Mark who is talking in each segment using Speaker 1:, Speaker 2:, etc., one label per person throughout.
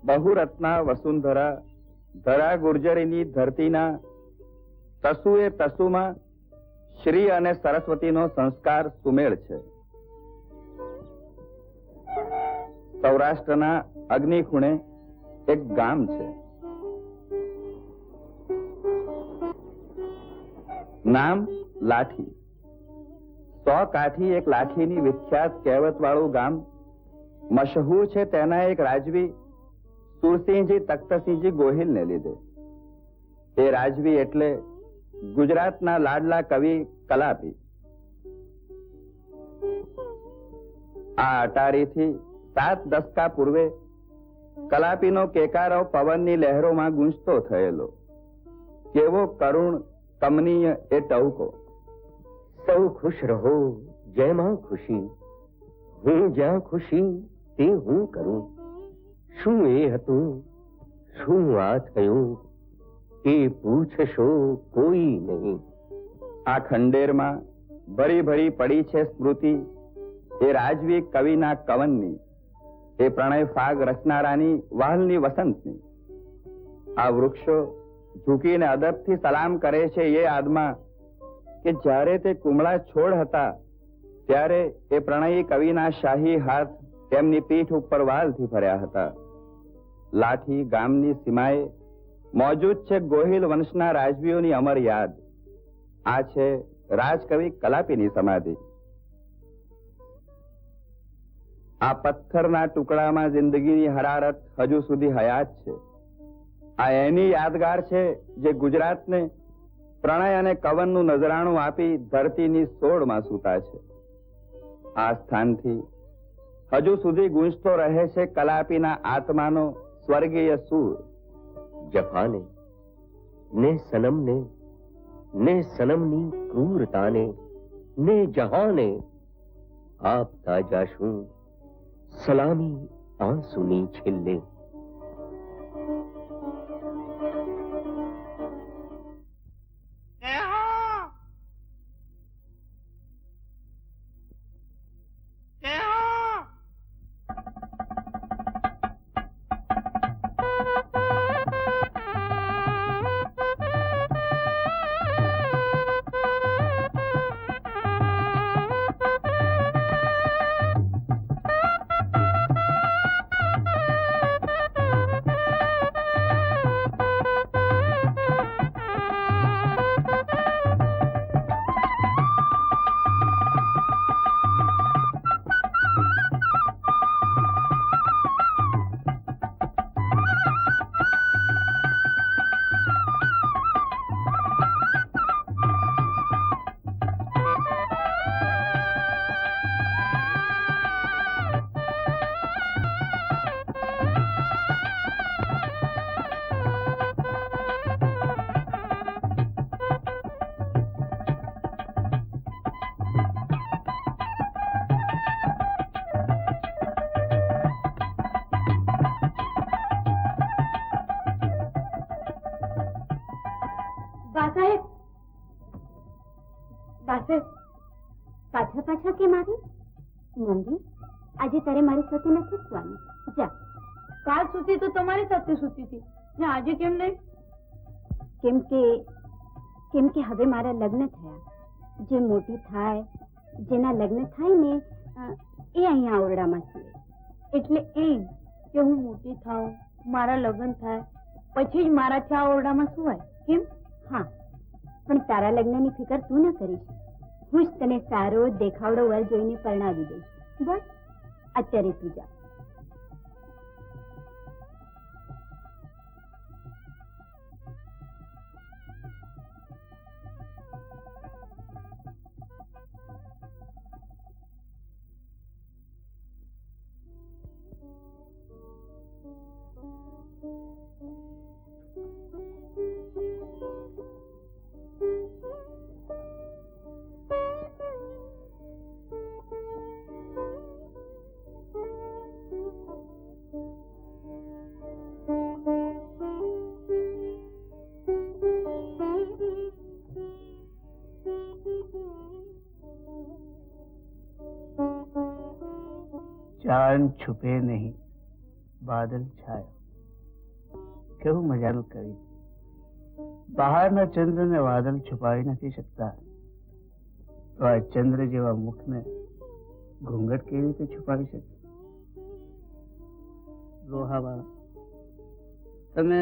Speaker 1: બહુરત્ના વસુંધરા ધરા ગુર્જરીની ધરતીના તસુએ તસુમાં શ્રી અને સરસ્વતીનો સંસ્કાર સુમેળ છે. સૌરાષ્ટ્રના અગ્નિ ખૂણે એક ગામ છે. નામ લાઠી. 100 કાઠી એક લાઠીની વિખ્યાત કહેવત વાળું ગામ મશહૂર છે તેના એક રાજવી સુરસિંહજી તખ્તસિંહજી ગોહિલને લીધે. એ રાજવી એટલે ગુજરાતના લાડલા કવિ કલાપી. આ અટારીથી 7 દશકા પૂર્વે કલાપીનો કેકારો પવનની લહેરોમાં ગુંજતો થયેલો. કેવો કરુણ કમનીય એ ટહુકો.
Speaker 2: સૌ ખુશ રહો જેમાં ખુશી, હું જ્યાં ખુશી તે હું કરું. શું એ હતું, શું આ થયું, એ પૂછશો કોઈ નહીં.
Speaker 1: આ ખંડેરમાં ભરી ભરી પડી છે સ્મૃતિ એ રાજવી કવિના કવનની, એ પ્રણય ફાગ રચનારાની વહાલની વસંતની. આ વૃક્ષો ઝૂકીને અદબથી સલામ કરે છે એ આદમા કે જ્યારે તે કુમળા છોડ હતા ત્યારે એ પ્રણયી કવિના શાહી હાથ તેમની પીઠ ઉપર વાલથી ભર્યા હતા. લાઠી ગામની સીમાએ મોજૂદ છે ગોહિલ વંશના રાજવીઓની અમર યાદ. આ છે રાજકવિ કલાપીની સમાધિ. આ પથ્થરના ટુકડામાં જિંદગીની હરારત હજુ સુધી હયાત છે. આ એની યાદગાર છે જે ગુજરાતને પ્રણય અને કવનનું નજરાણું આપી ધરતીની સોળમાં સૂતા છે. આ સ્થાનથી હજુ સુધી ગુંજતો રહે છે કલાપીના આત્માનો સ્વર્ગીય સૂર.
Speaker 2: જફાને ને સનમને ને સનમની ક્રૂરતાને ને જહાને આપતા જાશું સલામી આંસુની છેલ્લે.
Speaker 3: પાછા કેમ આવી? નંદી, આજે તારે મારી સાથે નથી સૂવાનું. જા.
Speaker 4: કાલ સૂતી તો તમારી સાથે સૂતી હતી ને આજે કેમ નહીં?
Speaker 3: કેમ કે હવે મારા લગ્ન થયા. જે મોટી થાય, જેના લગ્ન થાય ને એ અહીંયા ઓરડામાં સૂવે.
Speaker 4: એટલે એ કે હું મોટી થાઉં, મારા લગ્ન થાય પછી જ મારાથી આ ઓરડામાં સુવાય કેમ?
Speaker 3: હા, પણ તારા લગ્નની ફિકર તું ન કરીશ. હું જ તને સારો દેખાવડો વર જોઈને પરણાવી દઈશ. બસ અત્યારે તું જા.
Speaker 5: चांद छुपे नहीं, बादल छाया. કેવું મજાનું કવિ. બહારના ચંદ્રને વાદળ છુપાવી નથી શકતા, તો આ ચંદ્ર જેવા મુખને ઘૂંઘટ કેવી રીતે છુપાવી શકે? રોહાબા, તમે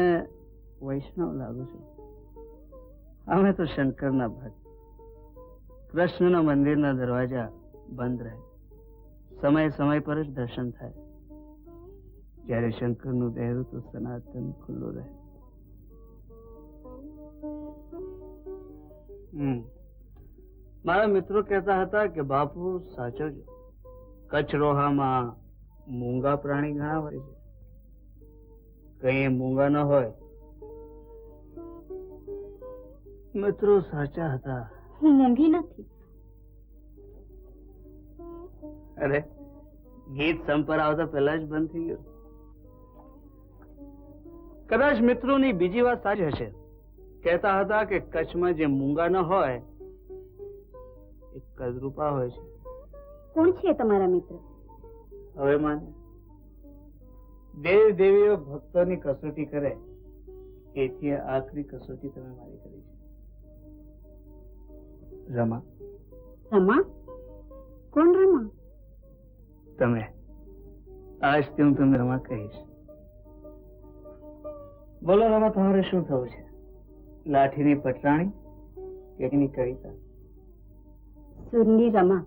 Speaker 5: વૈષ્ણવ લાગો છો. અમે તો શંકરના ભક્ત. કૃષ્ણના મંદિરના દરવાજા બંધ રહે, સમય સમય પર જ દર્શન થાય. જ્યારે શંકરનું દહેરું તો સનાતન ખુલ્લું રહે. મારા મિત્રો કહેતા હતા કે બાપુ સાચવજો, કચ્છ રોહામાં મૂંગા પ્રાણી ઘણા હોય છે. કઈ મૂંગા ન હોય. મિત્રો સાચા હતા.
Speaker 3: હું મૂંગી નથી.
Speaker 5: અરે, ગીત સંપર આવતા પહેલા જ બંધ થઈ ગયું. કદાચ મિત્રોની બીજી વાત સાચી હશે. કહેતા હતા કે કચ્છમાં જે મૂંગા ન હોય એ કદરૂપા હોય છે.
Speaker 3: કોણ છે તમારા મિત્ર?
Speaker 5: હવે માને, દેવ દેવીઓ ભક્તોની કસોટી કરે, એથી આખરી કસોટી તમે મારી કરી છે. રમા.
Speaker 3: રમા? કોણ રમા?
Speaker 5: તમે. આજથી હું તમને રમા કહીશ. બોલો રમા, તમારે શું થવું છે? લાઠીની પટરાણી કે એની કવિતા?
Speaker 3: સુરની રમા.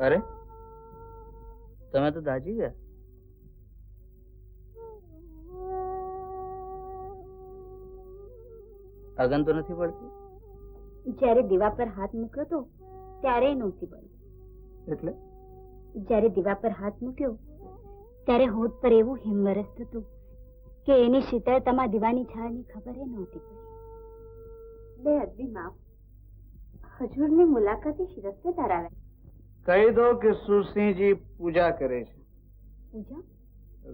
Speaker 5: અરે, તમે તો દાજી ગયા. અગન તો નથી પડતી?
Speaker 3: જ્યારે દીવા પર હાથ મૂક્યો તો ત્યારે નહોતી પડી.
Speaker 5: એટલે?
Speaker 3: જ્યારે દીવા પર હાથ મૂક્યો ત્યારે હોઠ પર એવું હિમવરસ થતું કે એની શીતળતામાં દીવાની છાલની ખબર નહોતી પડી. બે અદબી માફ. હજુરની મુલાકાતે શિરસ્તે ધરાવે.
Speaker 5: કહી દો કે સુરસિંહજી પૂજા કરે છે.
Speaker 3: પૂજા?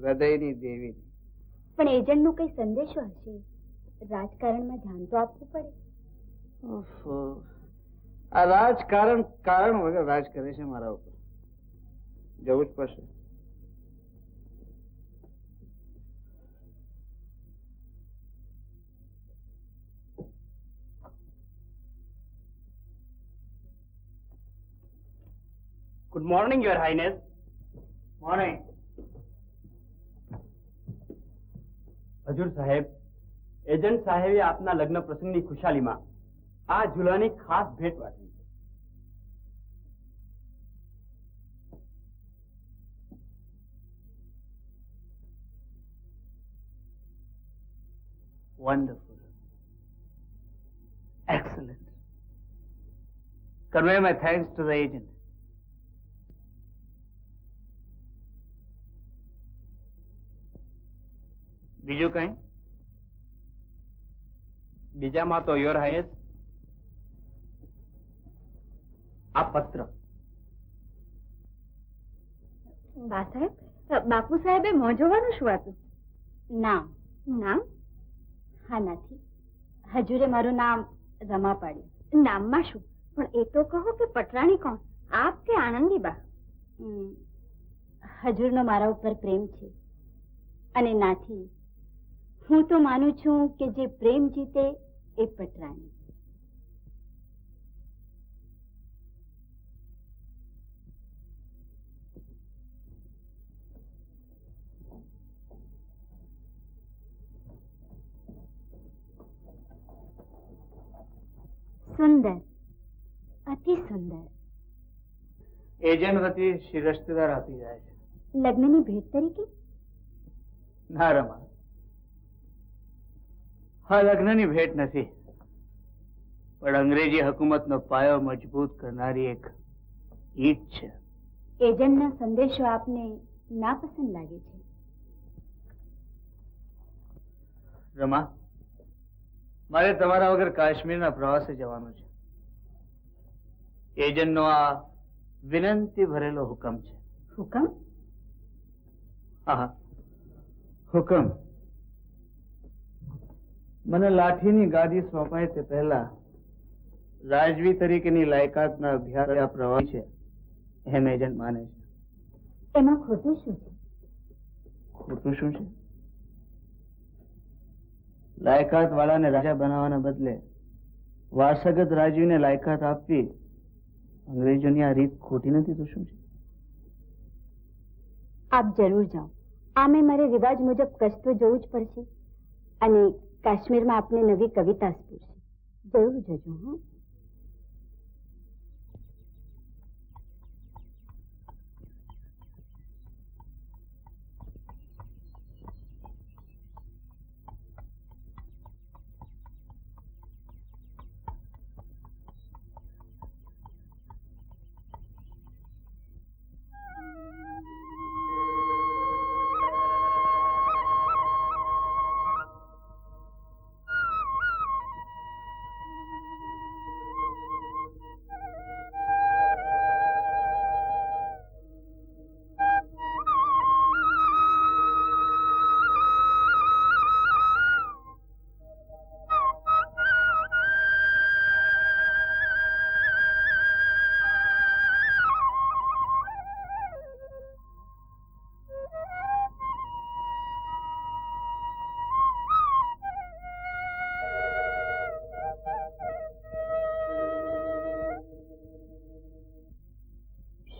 Speaker 5: હૃદયની દેવીની.
Speaker 3: પણ એજન્ટનો કઈ સંદેશો હશે. રાજકારણમાં ધ્યાન તો આપવું પડે.
Speaker 5: આ રાજકારણ કારણ વગર રાજ કરે છે મારા ઉપર. જવું જ પડશે. Good morning your highness. Morning.
Speaker 1: હજુર સાહેબ, એજન્ટ સાહેબે આપના લગ્ન પ્રસંગની ખુશાલીમાં આ ઝૂલાની ખાસ ભેટ વાટવી છે.
Speaker 5: Wonderful. Excellent. Convey my thanks to the agent. બીજું કઈ?
Speaker 1: બીજામાં તો યોર હાઈનેસ આ પત્ર.
Speaker 3: બા સાહેબ, બાપુ સાહેબે મોં જોવાનું શું હતું? નામ. નામ? હા, નથી. હજુરે મારું નામ રમા પાડ્યું. નામમાં શું? પણ એ તો કહો કે પટરાણી કોણ, આપ કે આનંદીબા? હજુરનો મારા ઉપર પ્રેમ છે અને નાથી હું તો માનું છું કે જે પ્રેમ જીતે એ પટરાણી. સુંદર, અતિ સુંદર.
Speaker 5: એજન્ટ વતી શિરસ્તેદાર આપી જાય છે.
Speaker 3: લગ્નની ભેટ તરીકે?
Speaker 5: ના રમા, હા, લગ્નની ભેટ નથી, પણ અંગ્રેજી હુકુમતનો પાયો મજબૂત કરનારી એક ઈટ છે.
Speaker 3: એજન્ટનો સંદેશો આપને નાપસંદ લાગે છે.
Speaker 5: રમા, મારે તમારા વગર કાશ્મીરના પ્રવાસે જવાનું છે. એજન્ટનો આ વિનંતી ભરેલો હુકમ છે.
Speaker 3: હુકમ?
Speaker 5: હા, હુકમ. મને લાઠીની ગાદી સોંપાય તે પહેલા રાજવી તરીકેની લાયકાતના અભ્યાસ પ્રવાહી છે એમ એજન્ટ માને છે.
Speaker 3: એમાં ખોટું શું છે?
Speaker 5: ખોટું શું છે? લાયકાત વાળાને રાજા બનાવવાના બદલે વારસાગત રાજવીને લાયકાત આપવી અંગ્રેજોની આ રીત ખોટી નથી તો શું છે?
Speaker 3: આપ જરૂર જાઓ. આમે મારે રિવાજ મુજબ કચ્છ તો જવું જ પડશે અને કાશ્મીરમાં આપને નવી કવિતા સ્ફૂરશે. જરૂર જજો. હા,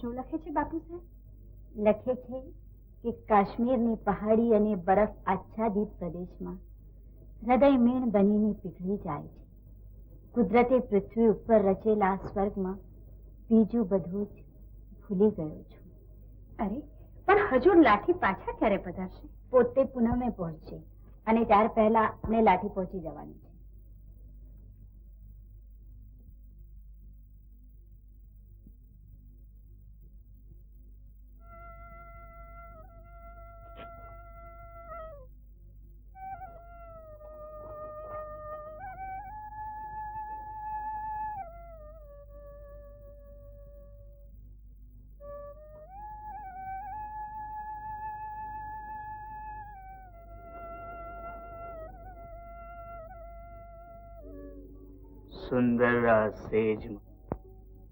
Speaker 3: શું લખે છે બાપુ સાહેબ? લખે છે કે કાશ્મીરની પહાડી અને બરફ આચ્છાદિત પ્રદેશમાં હૃદય મીણ બનીને પીગળી જાય છે. કુદરતે પૃથ્વી ઉપર રચેલા સ્વર્ગમાં બીજું બધું જ ભૂલી ગયો છું. અરે પણ હજુ લાઠી પાછા ક્યારે પધારશે? પોતે પૂનમે પહોંચશે અને ત્યાર પહેલા આપણે લાઠી પહોંચી જવાની છે.
Speaker 5: સુંદર સેજ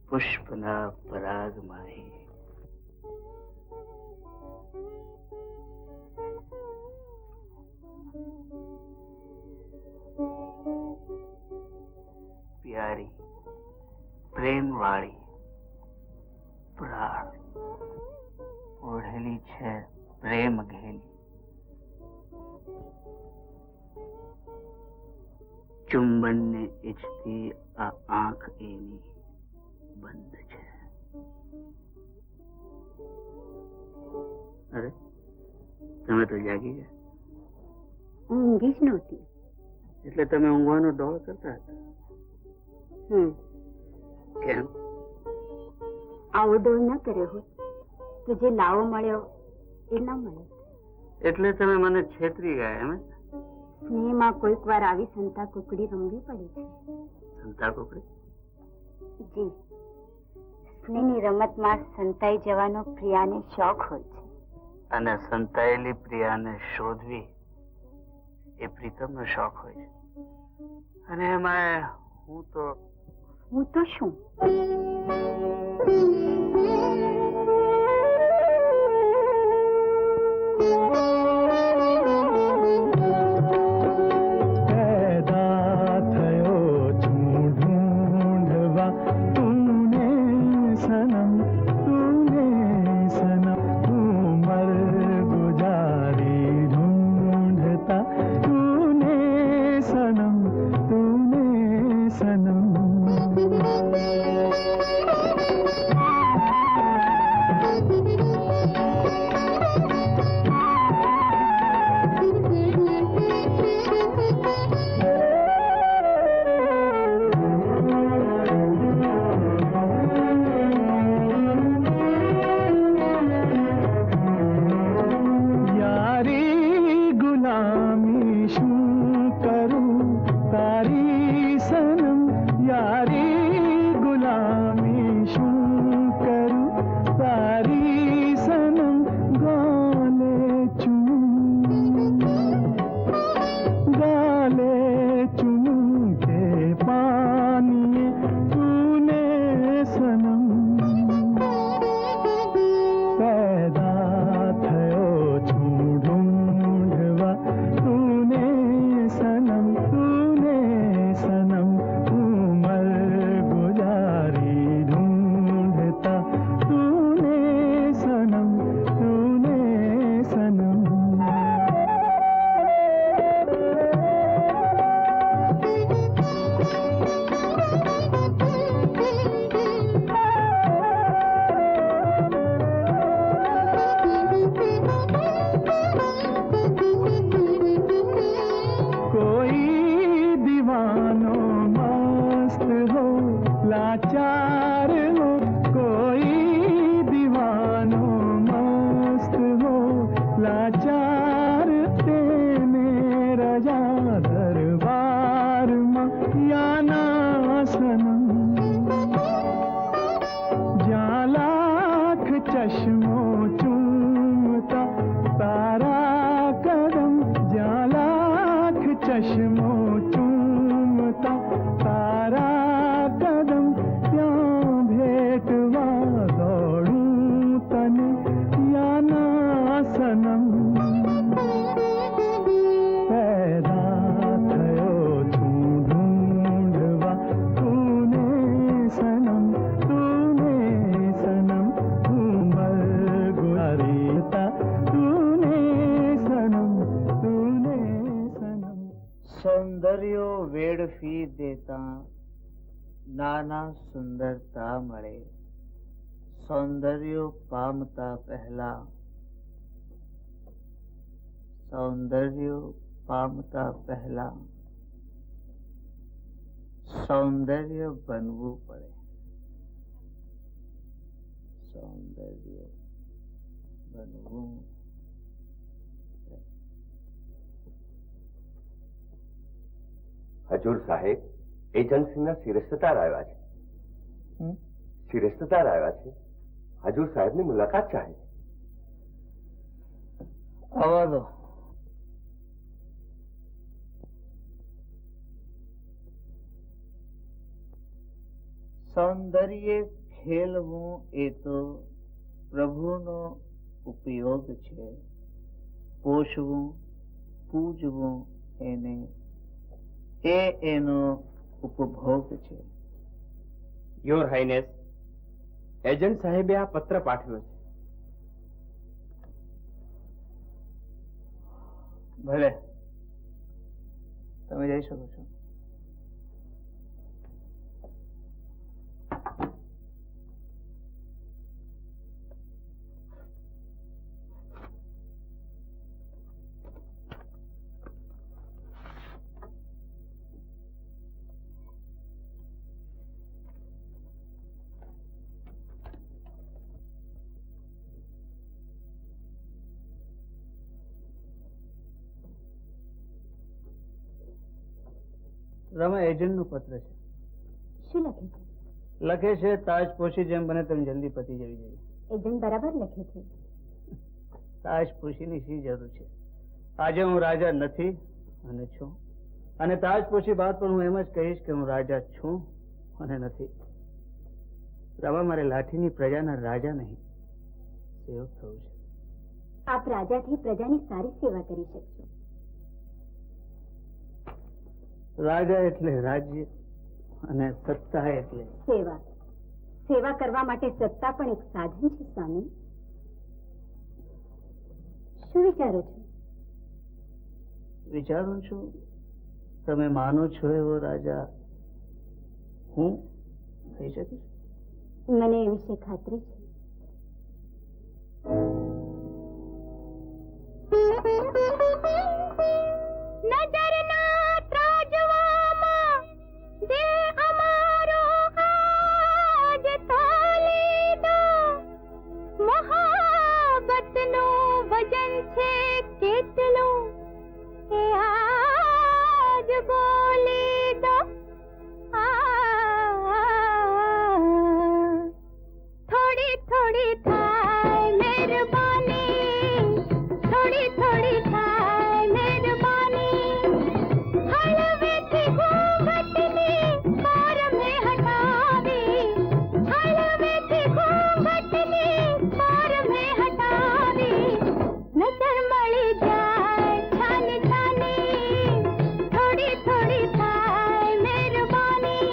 Speaker 5: પુષ્પના પરાગમાહી પ્યારી પ્રેમવાળી પ્રાણ ઓઢેલી છે પ્રેમ ઘેલી. ચુંબનને ઈચ્છતી આ આંખ એની બંધ છે. અરે તમે તો જાગી ગયા.
Speaker 3: ઊંઘી જ નહોતી.
Speaker 5: એટલે તમે ઊંઘવાનો ડોળ કરતા હતા? કેમ?
Speaker 3: આવો ડોળ ન કર્યો હોત તો જે લાવો મળ્યો એ ન મળે.
Speaker 5: એટલે તમે મને છેતરી ગયા એમ?
Speaker 3: સ્નેહમાં કોઈક વાર આવી સંતા કુકડી રમવી પડે છે.
Speaker 5: સંતા કુકડી?
Speaker 3: જી, સ્નેહની રમતમાં સંતાઈ જવાનો પ્રિયાને શોખ હોય છે.
Speaker 5: અને સંતાયેલી પ્રિયાને શોધવી એ પ્રીતમનો શોખ હોય છે. અને એમાં હું તો શું?
Speaker 6: चश्मो चूमता तारा कदम ज्યાં લાખ ચશ્મો ચૂમતા તારા કદમ ત્યાં ભેટવા દોડું તને યાના સનમ पैदा थयो छूं ढूंढवा तूने सनम उमर गुजारीता तूने सनम
Speaker 5: સૌંદર્યો વેડફી દેતા નાના સુંદરતા મળે સૌંદર્યો પામતા પહેલા સૌંદર્યો પામતા પહેલા સૌંદર્ય બનવું પડે સૌંદર્ય બનવું
Speaker 2: હજૂર સાહેબ એજન્સીના શિરસ્તદાર આવ્યા છે શિરસ્તદાર આવ્યા છે હજૂર સાહેબની મુલાકાત ચાહે છે
Speaker 5: આવવા દો સૌંદર્ય ખેલવું એ તો પ્રભુનો ઉપયોગ છે પોષવું પૂજવું એને એનો ઉપભોગ છે
Speaker 2: યોર હાઇનેસ એજન્ટ સાહેબે આ પત્ર પાઠવ્યો છે
Speaker 5: ભલે તમે જઈ શકો છો રમા એજન્ટ નું પત્ર છે
Speaker 3: શું લખે છે
Speaker 5: લખે છે તાજપોશી જેમ બને તેમ જલ્દી પતી જવી જોઈએ
Speaker 3: એજન્ટ બરાબર લખે છે
Speaker 5: તાજપોશીની શી જરૂર છે આજે હું રાજા નથી અને છું અને તાજપોશી બાદ પણ હું એમ જ કહીશ કે હું રાજા છું અને નથી રમા મારે લાઠીની પ્રજાના રાજા નહીં સેવક થવું છે
Speaker 3: આપ રાજાથી પ્રજાની સારી સેવા કરી શકશો
Speaker 5: રાજા એટલે રાજ્ય અને સત્તા એટલે
Speaker 3: સેવા સેવા કરવા માટે સત્તા પણ એક સાધન છે સ્વામી શું વિચારો છો
Speaker 5: વિચારું છું તમે માનો છો એવો રાજા હું થઈ શકીશ
Speaker 3: મને એ વિશે ખાતરી છે નજરના ત્રાજવામાં દિલ અમારો આજ તોલી દો મોહબ્બતનું વજન છે કેટલું એ આજ બોલી દો થોડી થોડી થાય મહેરબાની થોડી થોડી થાય મહેરબાની હળવેથી ઘૂંઘટની પાર મેં હટાવી હળવેથી ઘૂંઘટની પાર મેં હટાવી નજર મળી જાય છાની છાની થોડી થોડી થાય મહેરબાની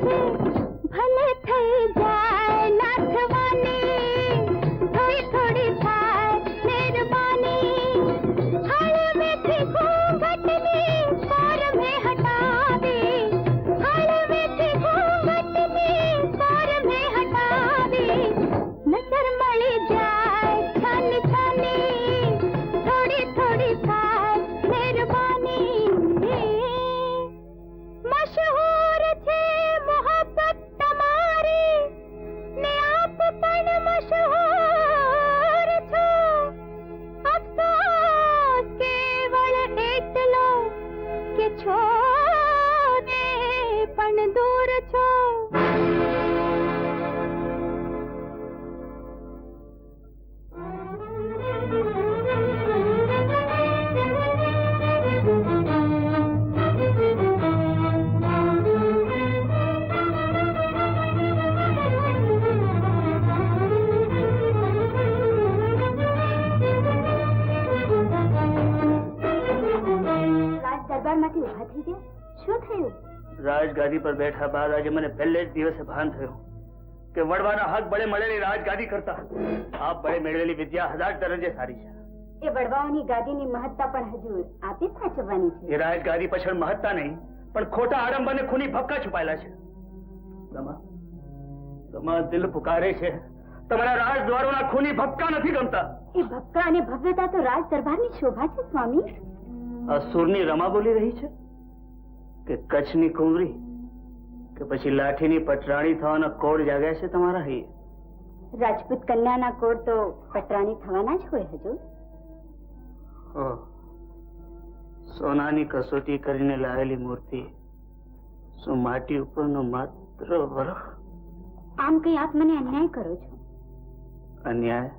Speaker 4: છે ભલે થઈ જાય નાથવાની થોડી થોડી થાય મહેરબાની હળવેથી ઘૂંઘટની પર મેં હટાવી હળવેથી ઘૂંઘટની પર મેં હટાવી નજર મળી જાય છાની છાની થોડી થોડી થાય મહેરબાની મશહૂર છે મોહબ્બત તમારી ને આપ પણ મશહૂર છો અફસોસ કેવળ એટલો કે છો ને પણ દૂર છો દરબારમાંથી ઉભા થઈ ગયા શું થયું
Speaker 5: રાજગાદી પર બેઠા બાદ આજે મને પહેલે જ દિવસે ભાન થયું કે વડવાના હક બળે મળેલી રાજગાદી કરતા આપ બળે મેળવેલી વિદ્યા 1000 દરજ્જે સારી છે.
Speaker 3: એ વડવાઓની ગાદીની મહત્તા પણ હજુ આપી જ સાચવવાની છે.
Speaker 5: એ રાજગાદી પાછળ મહત્તા નહીં પણ ખોટા આડંબર અને ખૂની ભક્કા છુપાયેલા છે. તમારા દિલ પુકારે છે. તમારા રાજદ્વારોના ખૂની ભક્કા નથી ગમતા.
Speaker 3: એ ભક્કા અને ભવ્યતા તો રાજ દરબારની શોભા છે સ્વામી.
Speaker 5: આ સુરની રમા બોલી રહી છે કે કચ્છની કુંવરી કે પછી લાઠીની પટરાણી થવાના કોડ જાગ્યા છે તમારા હૈયે?
Speaker 3: રાજપૂત કન્યાના કોડ તો પટરાણી થવાના જ હોય હજુ.
Speaker 5: સોનાની કસોટી કરીને લાવેલી મૂર્તિ શું માટી ઉપરનો માત્ર વરખ?
Speaker 3: આમ કઈ આપ મને અન્યાય કરો છો.
Speaker 5: અન્યાય?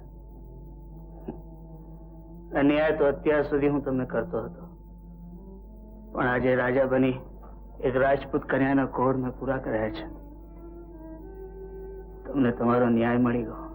Speaker 5: અન્યાય તો અત્યાર સુધી હું તમને કરતો હતો પણ આજે રાજા બની એક રાજપૂત કન્યાના કોડ મેં પૂરા કર્યા છે. તમને તમારો ન્યાય મળી ગયો.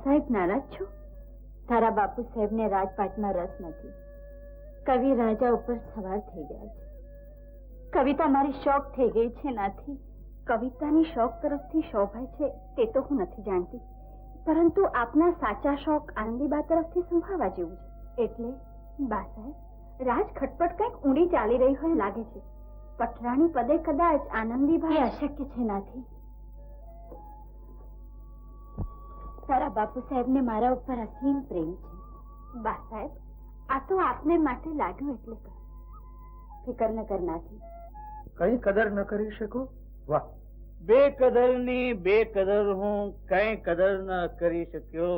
Speaker 3: સાહેબ નારાજ છો? તારા બાપુ સાહેબને રાજપાટમાં રસ નથી. કવિ રાજા ઉપર સવાર થઈ ગયા છે. કવિતા મારી શોખ થઈ ગઈ છે નાથી. કવિતાની શોખ તરફથી શોભાય છે તે તો હું નથી જાણતી, પરંતુ આપના સાચા શોખ આનંદીબા તરફથી સંભાળવા જેવું છે. એટલે બા સાહેબ રાજ ખટપટ કંઈક ઊંડી ચાલી રહી હોય લાગે છે. પટરાણી પદે કદાચ આનંદીબા અશક્ય છે નાથી. તારા બાપુ સાહેબને મારા ઉપર અસીમ પ્રેમ છે. બા સાહેબ આ તો આપને માટે લાગ્યું એટલે કહ્યું. ફિકર ન કરનાથી
Speaker 5: કઈ કદર ન કરી શકો? વાહ, બેકદરની બેકદર હું કઈ કદર ન કરી શક્યો.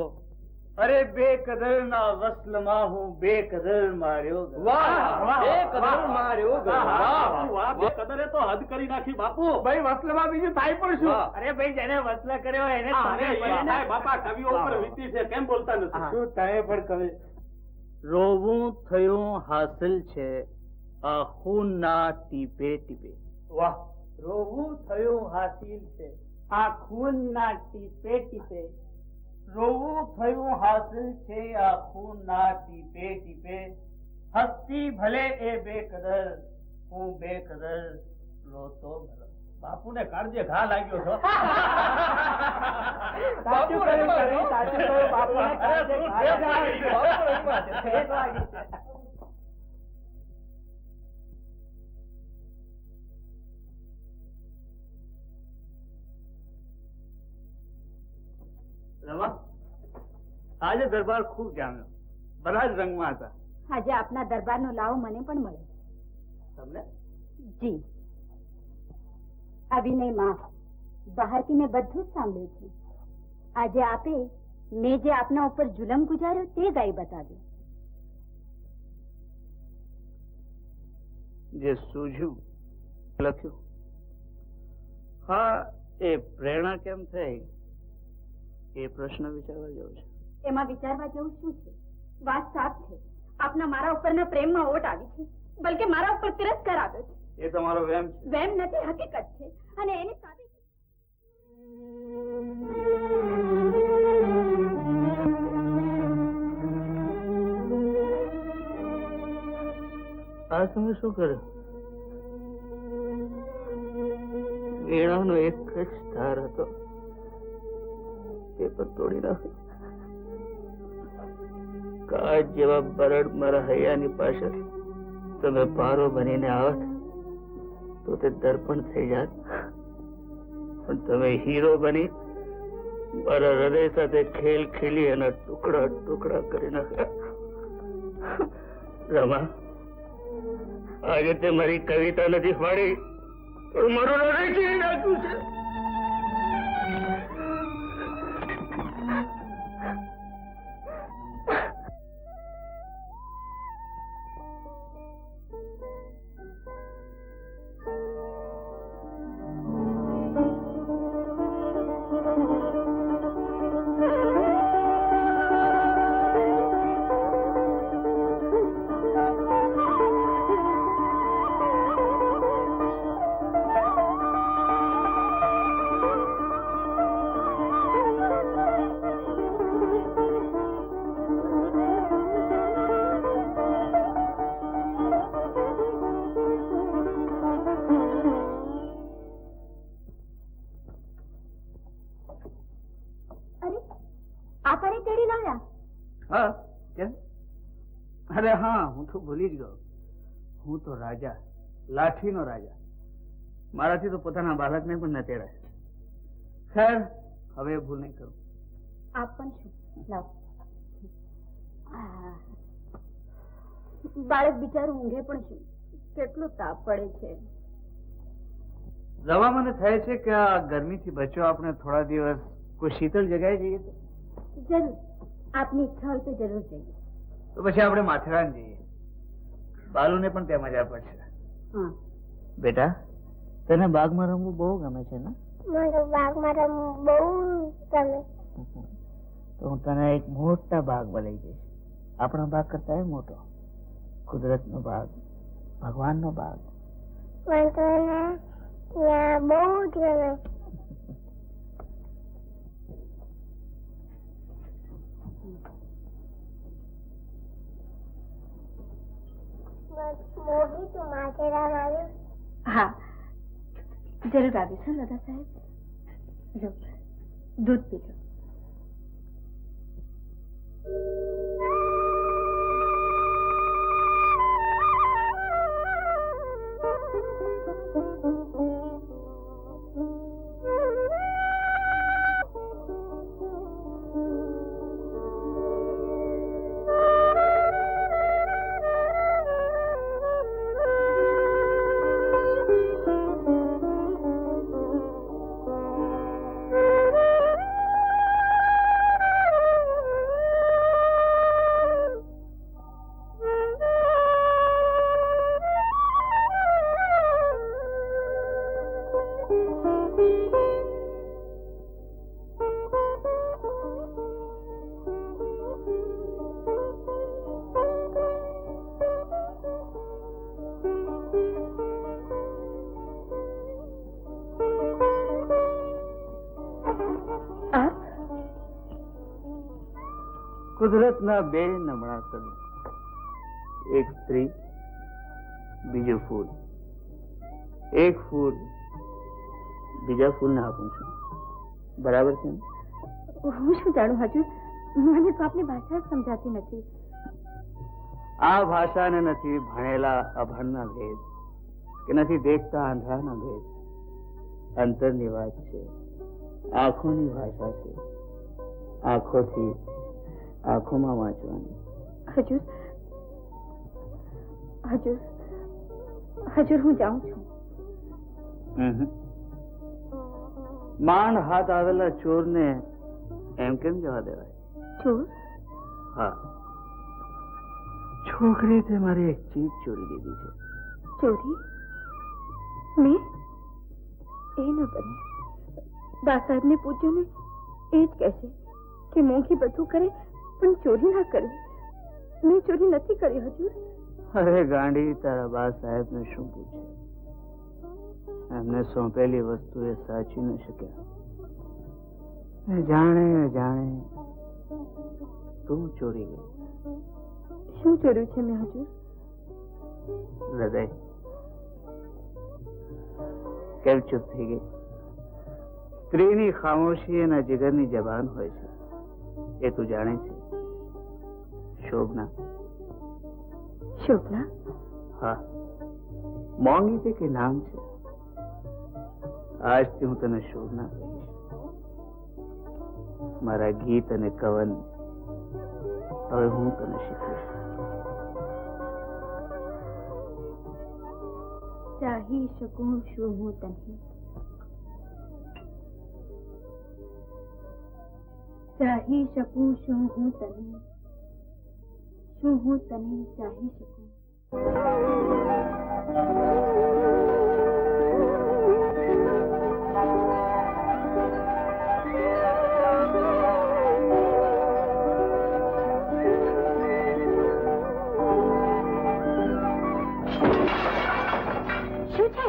Speaker 5: અરે બેકદરના વસલમાં હું બેકદર માર્યો.
Speaker 2: બેકદર માર્યો. બેકદરે તો હદ કરી નાખી બાપુ.
Speaker 5: ભાઈ વસલમાં બીજું થાય પણ શું?
Speaker 2: અરે ભાઈ જેને વસલ કર્યો એને બાપા કવિઓ ઉપર વીતી છે, કેમ બોલતા નથી?
Speaker 5: શું તમે પણ કવિ? રોવું થયું હાસિલ છે આ ખૂનના ટીપે ટીપે. વાહ, રોવું થયું હાસિલ છે આ ખૂનના ટીપે ટીપે. રોવું થયું હાસિલ છે આ ખૂનના ટીપે ટીપે. હસ્તી ભલે એ બેકદર હું બેકદર રોતો ભલો.
Speaker 2: બાપુને કાળજે ઘા લાગ્યો છો.
Speaker 5: સાચું કહ્યું, સાચું કહ્યું. બાપુને કાળજે ઘા લાગ્યો. રમા, આજે દરબાર ખૂબ જામ્યો. બધા જ રંગમાં હતા.
Speaker 3: આજે આપના દરબારનો લાવો મને પણ મળ્યો.
Speaker 5: તમને?
Speaker 3: જી, અભિનય માફ. બહારથી મેં બધું જ સાંભળ્યું છે. આજે આપે મેં જે આપના ઉપર જુલમ ગુજાર્યો તે ગાઈ બતાવ્યો.
Speaker 5: જે સૂઝ્યું લખ્યું. હા, એ પ્રેરણા કેમ થઈ એ પ્રશ્ન વિચારવા જેવો છે.
Speaker 3: એમાં વિચારવા જેવું શું છે? વાત સાફ છે. આપના મારા ઉપરના પ્રેમમાં ઓટ આવી છે, બલકે મારા ઉપર તિરસ્કાર આવ્યો છે.
Speaker 5: એ તમારો વહેમ છે.
Speaker 3: વેમ નથી, હકીકત છે. અને એની સાથે
Speaker 5: આ તમે શું કર્યું? વીણાનો એક જ તાર હતો, તે પણ તોડી નાખ્યો. કાચ જેવા બરડ મારા હૈયાની પાછળ તમે પારો બનીને આવત તો તે દર્પણ થઈ જાત, પણ તમે હીરો બની મારા હૃદય સાથે ખેલ ખેલી એના ટુકડા ટુકડા કરી નાખ્યા. રમા, આજે તે મારી કવિતા નથી ફાડી, પણ મારું હૃદય ચીરી નાખ્યું છે. હા, કેમ? અરે હા, હું તો ભૂલી જ ગયો. હું તો રાજા, લાઠીનો રાજા. મારાથી તો પોતાના બાળકને પણ ન તેડાય. ખેર, હવે ભૂલ નહીં કરું.
Speaker 3: આપ પણ શું? લાવ. બાળક બિચારું ઊંઘે પણ શું? કેટલો તાપ પડે છે.
Speaker 5: રવા, મને થાય છે કે આ ગરમીથી બચો આપણે થોડા દિવસ કોઈ શીતળ જગ્યાએ જઈએ તો.
Speaker 3: જરૂર, આપની ઈચ્છા હોય તો જરૂર જઈએ.
Speaker 5: તો પછી આપણે માથેરાન જઈએ. બાલુને પણ ત્યાં મજા પડશે.
Speaker 3: હા
Speaker 5: બેટા, તને બાગમાં રમવું બહુ ગમે છે ને?
Speaker 4: મને બાગમાં રમવું બહુ ગમે.
Speaker 5: તો હું તને એક મોટા બાગમાં લઈ જઈશ. આપણા બાગ કરતા મોટો, કુદરતનો બાગ, ભગવાનનો બાગ.
Speaker 4: મને તો ત્યાં બહુ જ ગમે. મોદી તું માથેરાન આવ્યું?
Speaker 3: હા, જરૂર આવીશ. હા દાદા સાહેબ, લો દૂધ પીજો.
Speaker 5: કુદરતના બે નમણા સદન, એક સ્ત્રી, બીજું ફૂલ. એક ફૂલ બીજા ફૂલને આપું છું. બરાબર છે ને?
Speaker 3: હું શું જાણું હજુ, મને તો આપની ભાષા જ સમજાતી નથી.
Speaker 5: આ ભાષાને નથી ભણેલા અભણના ભેદ, કે નથી દેખતા આંધળાના ભેદ. અંતરની વાત છે, આંખોની ભાષા છે. આંખોથી આંખોમાં વાંચવાની.
Speaker 3: હજુર, હજુર, હજુર, હું જાઉં છું.
Speaker 5: માંડ હાથ આવેલા ચોરને એમ કેમ જવા દેવાય?
Speaker 3: ચોર?
Speaker 5: હા, છોકરી તે મારી એક ચીજ ચોરી લીધી છે.
Speaker 3: ચોરી?
Speaker 4: મેં એ ન બને. બા સાહેબને પૂછ્યું ને એ જ કહેશે કે મોંઘી બધું કરે પણ ચોરી ના કરે. મેં ચોરી નથી કરી હજુર.
Speaker 5: અરે ગાંડી, તારા બા સાહેબ ને શું પૂછે? એમને સોંપેલી વસ્તુ એ સાચી ન શક્યા. જાણે જાણે તું ચોરી ગઈ.
Speaker 4: શું ચોર્યું છે મેં હજુર?
Speaker 5: હૃદય. કેમ ચૂપ થઈ ગઈ? સ્ત્રીની ખામોશી એના જીગરની જબાન હોય છે, એ તું જાણે છે? શોભના.
Speaker 4: શોભના?
Speaker 5: હા, મોંઘી તે કે નામ છે. આજથી હું તને શોભના કહીશ. મારા ગીત અને કવન હવે હું તને શીખવીશ.
Speaker 4: ચાહી શકું શું હું તને, ચાહી શકું શું હું તને, શું હું તને ચાહી શકું. શું છે?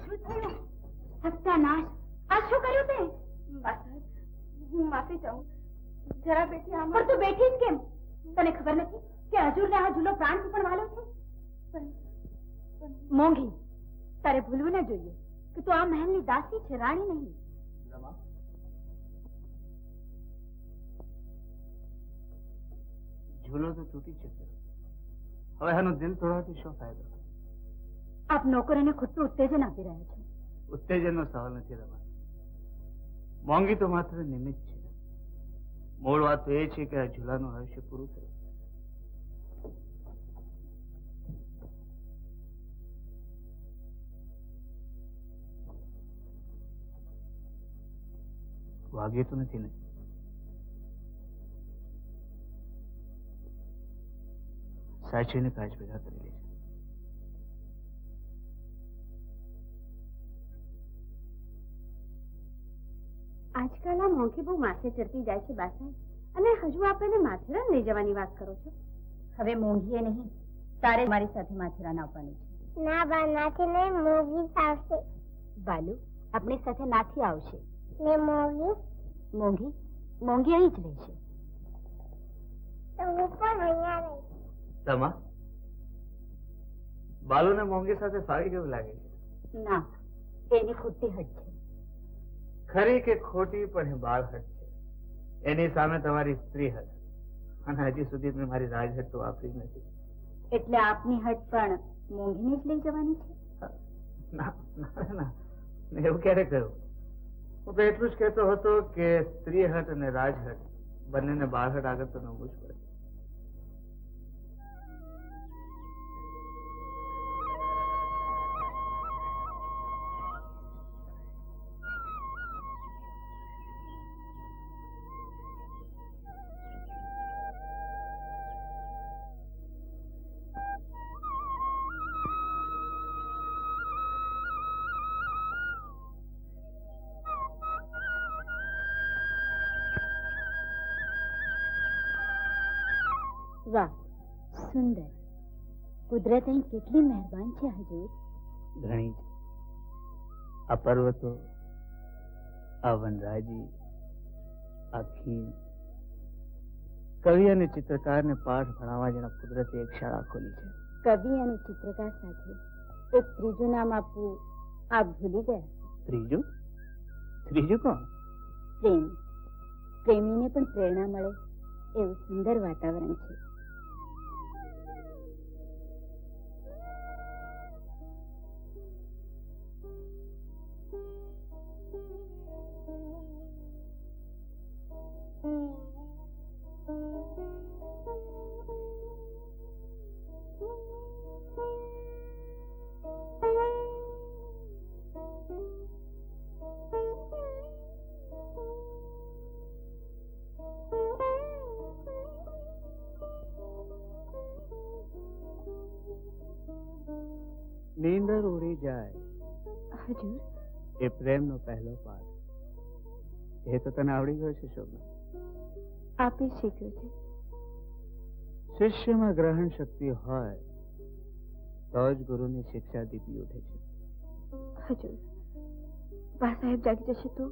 Speaker 4: શું થયું? સત્યાનાશ! આ શું કર્યું તે? હું માફી ચાહું. જરા બેઠી આમ. પણ તું બેઠી જ કેમ? તને ખબર નથી કે હજુરને આ ઝૂલો પ્રાણથી પણ વાલો છે? મોંઘી, તારે ભૂલવું ના જોઈએ કે તું આ મહેલની દાસી છે, રાણી નહીં.
Speaker 5: ઝૂલો તો તૂટી ચૂક્યો. હવે આનો દિલ તોડવાથી શું ફાયદો?
Speaker 4: આપ નોકરોને ખોટું ઉત્તેજન આપી રહ્યા છો.
Speaker 5: ઉત્તેજનનો સવાલ નથી રમા. મોંઘી તો માત્ર નિમિત્ત છે. મૂળ વાત તો એ છે કે આ ઝૂલાનું આયુષ્ય પૂરું થયું. વાગ્યું તો નથી ને? સાચીને કાચ ભેગા કરી લે છે.
Speaker 3: આજકાલ આ મોંઘી બહુ માથે ચડતી જાય છે બા સાહેબ, અને હજુ આપણે માથેરાન લઈ જવાની વાત કરો છો. હવે મોંઘીએ નહીં, તારે મારી સાથે માથેરાન આવવાનું છે.
Speaker 7: ના બા, નાથી નહીં, મોગી આવશે.
Speaker 3: બાલુ આપણી સાથે નાથી આવશે.
Speaker 7: ને મોગી?
Speaker 3: મોંઘી મોંઘી અહીં જ રહેશે.
Speaker 7: તો હું પણ અહીંયા રહીશ.
Speaker 5: તમા બાલુને મોંઘી સાથે ફાવી કેવું લાગે છે?
Speaker 3: ના, એની ખોટી હટ છે.
Speaker 5: ખરી કે ખોટી, પણ એ બાળ હટ છે. એની સામે તમારી સ્ત્રી હટ, અને હજી સુધી મેં મારી રાજહટ તો વાપરી જ નથી.
Speaker 3: એટલે આપની હટ પણ મોંઘીને જ લઈ જવાની છે?
Speaker 5: ના ના ના, મેં એવું ક્યારે કહ્યું? હું તો એટલું જ કહેતો હતો કે સ્ત્રી હટ અને રાજહટ બંનેને બાળહટ આગળ તો નમવું જ પડે.
Speaker 3: વાહ, સુંદર! કુદરત અહીં કેટલી મહેરબાન છે હજૂર.
Speaker 5: ઘણી જ. આ પર્વતો, આ વનરાજી, આ ખીણ, કવિ અને ચિત્રકારને પાઠ ભણાવવા જેના કુદરતે એક શાળા ખોલી છે.
Speaker 3: કવિ અને ચિત્રકાર સાથે એક ત્રીજું નામ આપવું આપ ભૂલી ગયા.
Speaker 5: ત્રીજું? ત્રીજું કોણ?
Speaker 3: પ્રેમ. પ્રેમીને પણ પ્રેરણા મળે એવું સુંદર વાતાવરણ છે.
Speaker 5: નીંદર ઉડી જાય
Speaker 3: હજુર
Speaker 5: એ પ્રેમનો પહેલો પાઠ. એ તો તને આવડી ગયો છે શોભના.
Speaker 3: આપે શીખ્યો છે.
Speaker 5: શિષ્યમાં ગ્રહણ શક્તિ હોય તો જ ગુરુની શિક્ષા દીપી ઉઠે છે.
Speaker 3: હજુર બા સાહેબ જાગી જશે તો?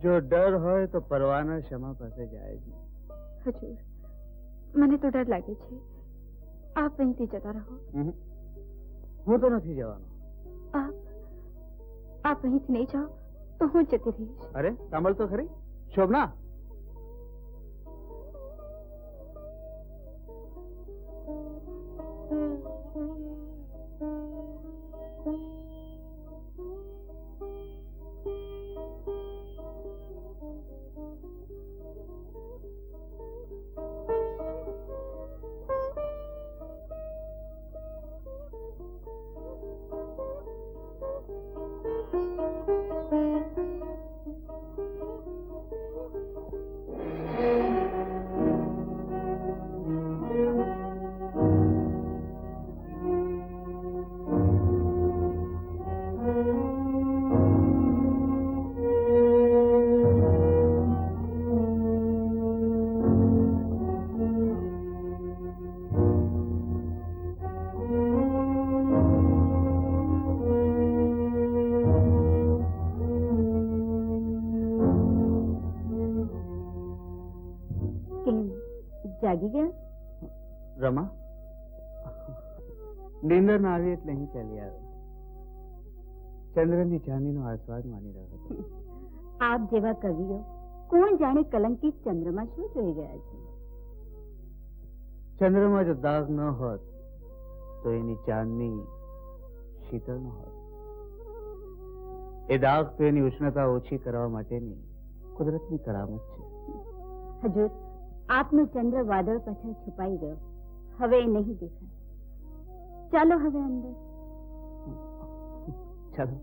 Speaker 5: જો ડર હોય તો પરવાના ક્ષમા પાસે જાય જ નહીં.
Speaker 3: હજુર મને તો ડર લાગે છે. આપ અહીંથી જતા રહો.
Speaker 5: હું તો નથી જવાનો.
Speaker 3: આપ અહીંથી નહીં જાઓ તો હું જતી રહીશ.
Speaker 5: અરે સાંભળ તો ખરી શોભના.
Speaker 3: જાગી ગયા?
Speaker 5: રમા નીંદર ના આવી એટલે અહીં ચાલી આવ્યો. ચંદ્રની ચાંદીનો આસ્વાદ માની રહ્યો હતો.
Speaker 3: આપ જેવા કવિઓ કોણ જાણે કલંકિત ચંદ્રમાં શું જોઈ ગયા છે?
Speaker 5: ચંદ્રમાં જો દાગ ન હોત તો એની ચાંદની શીતળ ન હોત. એ દાગ તો એની ઉષ્ણતા ઓછી કરવા માટેની કુદરતની કરામત છે.
Speaker 3: હજુર આપનો ચંદ્ર વાદળ પાછળ છુપાઈ ગયો. હવે એ નહીં દેખાય. ચાલો હવે અંદર.
Speaker 5: ચાલો.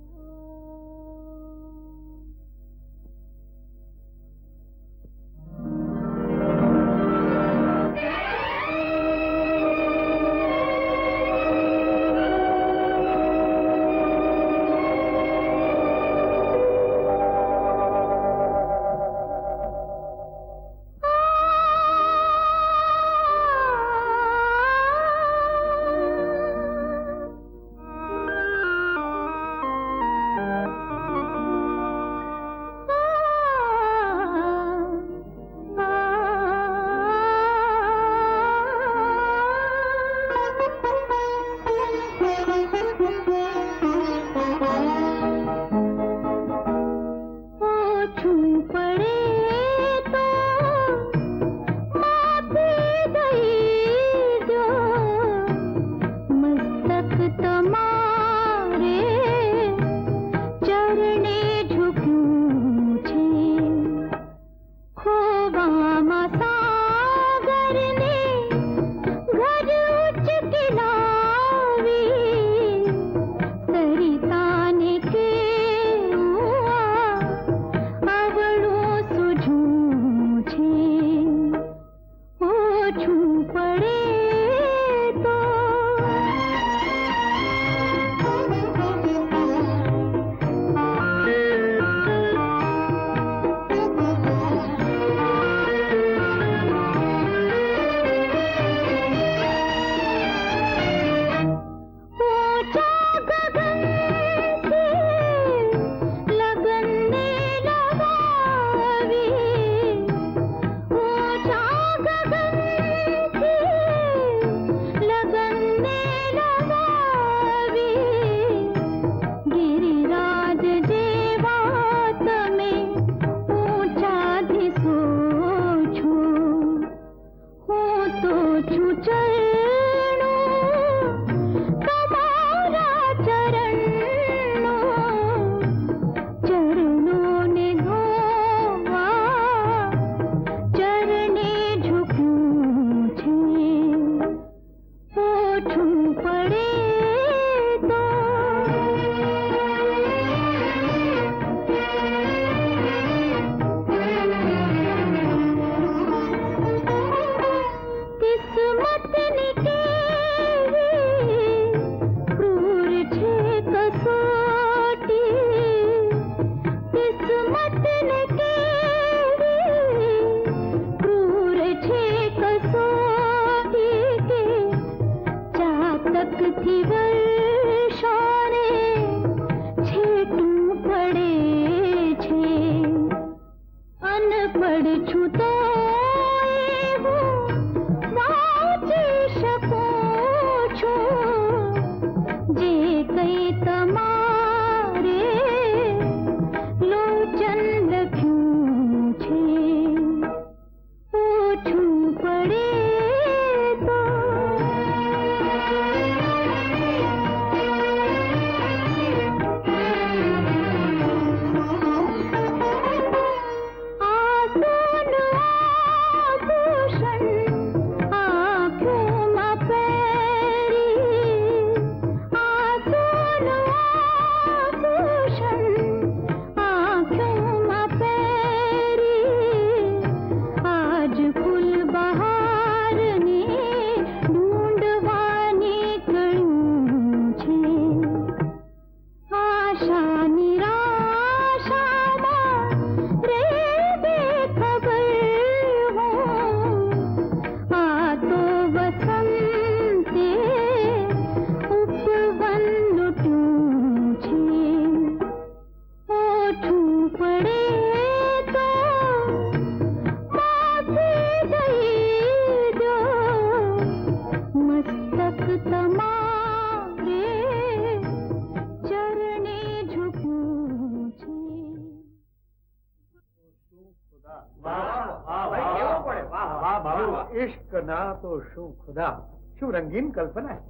Speaker 8: इश्क ना तो शू खुदा शू रंगीन कल्पना है।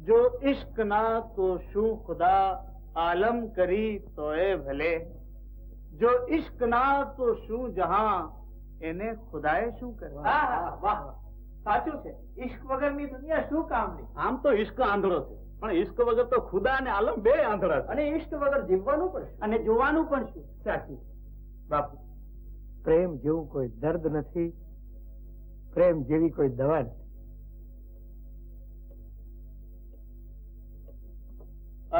Speaker 5: जो इश्क ना तो शू खुदा आलम करी तोए भले, जो इश्क ना तो शू जहां એને ખુદાએ શું કરવા?
Speaker 8: વાહ, સાચું છે. ઇશ્ક વગરની દુનિયા શું કામની?
Speaker 5: આમ તો ઇશ્ક આંધળો છે, પણ ઇશ્ક વગર તો ખુદા અને આલમ બે આંધળા છે.
Speaker 8: અને ઇશ્ક વગર જીવવાનું પણ શું?
Speaker 5: અને જોવાનું પણ શું?
Speaker 8: સાચું બાપુ, પ્રેમ જેવું કોઈ દર્દ નથી, પ્રેમ જેવી કોઈ દવા નથી.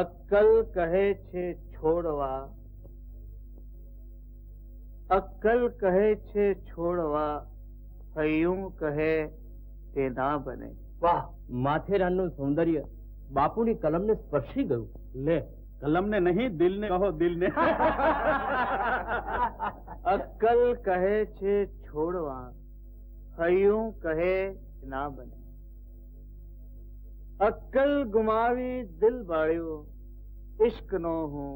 Speaker 5: અક્કલ કહે છે છોડવા, અક્કલ કહે છે છોડવા, હૈયું કહે તે ના બને.
Speaker 2: વાહ, માથેરાનનું સૌંદર્ય બાપુની કલમને સ્પર્શી ગયું.
Speaker 5: લે, કલમને નહીં દિલને કહો, દિલને. અક્કલ કહે છે છોડવા, હૈયું કહે ના બને. અક્કલ ગુમાવી દિલ બાળ્યો, ઇશ્કનો હું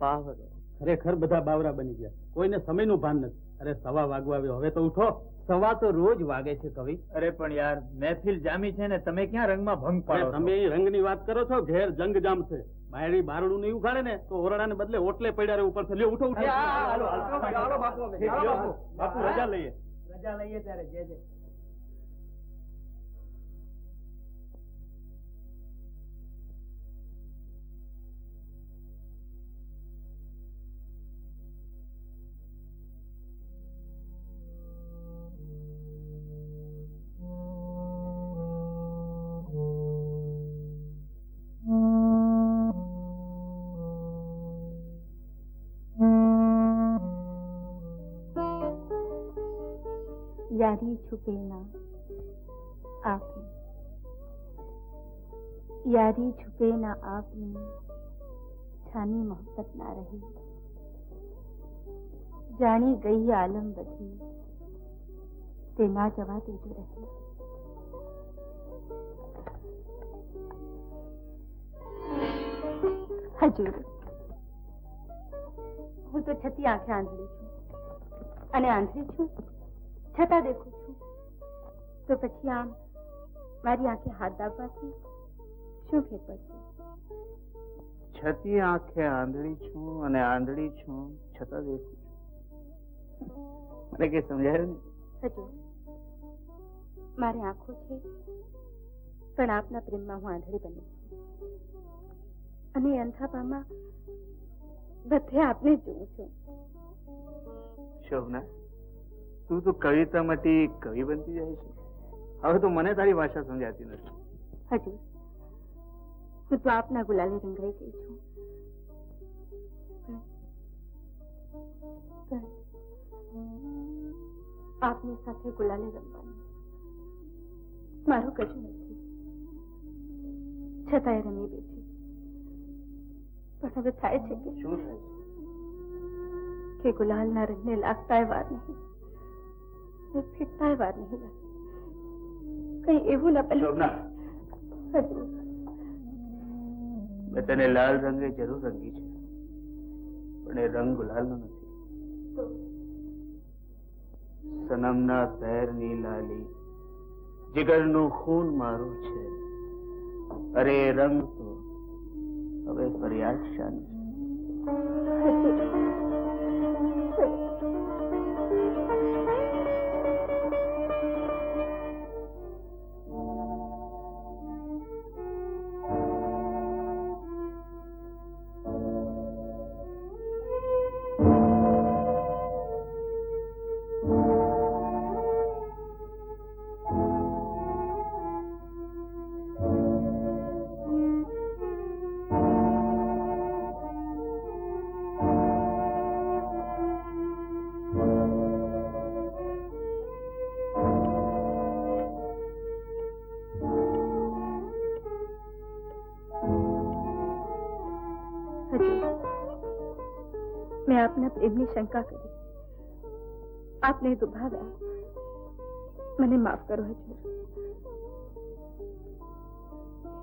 Speaker 5: પાવરો. ખરેખર બધા બાવરા બની ગયા, કોઈને સમયનું ભાન નથી. અરે સવા વાગવા આવ્યો, હવે તો ઉઠો.
Speaker 2: સવા તો રોજ વાગે છે કવિ.
Speaker 8: અરે પણ યાર, મહેફિલ જામી છે ને તમે ક્યાં રંગમાં ભંગ પાડો?
Speaker 5: તમે રંગની વાત કરો છો, ઘેર જંગ જામ છે. બાયડી બારણું નહીં ઉખાડે ને તો ઓરડાને બદલે ઓટલે પડ્યા રે ઉપર. લ્યો ઉઠો, ઉઠો. બાપુ રજા લઈએ.
Speaker 8: રજા લઈએ ત્યારે જે જે.
Speaker 3: यारी छुपे ना आपने, यारी छुपे ना आपने, छानी मोहब्बत ना रही, जानी गई आलम बधी, ते ना जवा दे जो रही. હજુર, હું તો છતી આંખે આંધળી છું, અને આંધળી છું છતાં દેખું છું. તો પછી આમ મારી આંખે હાથ દાબવાથી શું ફેર પડશે?
Speaker 5: છતી આંખે આંધળી છું અને આંધળી છું છતાં દેખું છું. મને કઈ સમજાયું નહીં.
Speaker 3: હજુર, મારી આંખો છે, પણ આપના પ્રેમમાં હું આંધળી બની છું, અને અંધાપામાં બધે આપને જ જોઉં છું.
Speaker 5: શોભના, તું તો કવિતામાંથી કવિ બનતી જાય છે. હવે તો મને તારી ભાષા સમજાતી નથી.
Speaker 3: હજુર, હું તો આપના ગુલાલે રંગાઈ ગઈ છું, પણ આપની સાથે ગુલાલે રમવાનું મારું કશું નથી. છતાંય રમી બેઠી. પણ હવે થાય છે કે
Speaker 5: શું થાય
Speaker 3: કે ગુલાલના રંગને લાગતાય વાર નહીં, ફીટતાય વાર નહીં લાગે. કઈ એવું ના બને.
Speaker 5: શોભના,
Speaker 3: હજુ
Speaker 5: મેં તને લાલ રંગે જરૂર રંગી છે, પણ એ રંગ ગુલાલનો નથી. સનમના પહેરની લાલી જીગરનું ખૂન મારું છે. અરે એ રંગ તો હવે ફરિયાદ શાની છે.
Speaker 3: મેં આપના પ્રેમની શંકા કરી, આપને દુભાવ્યા. મને માફ કરો હજુર.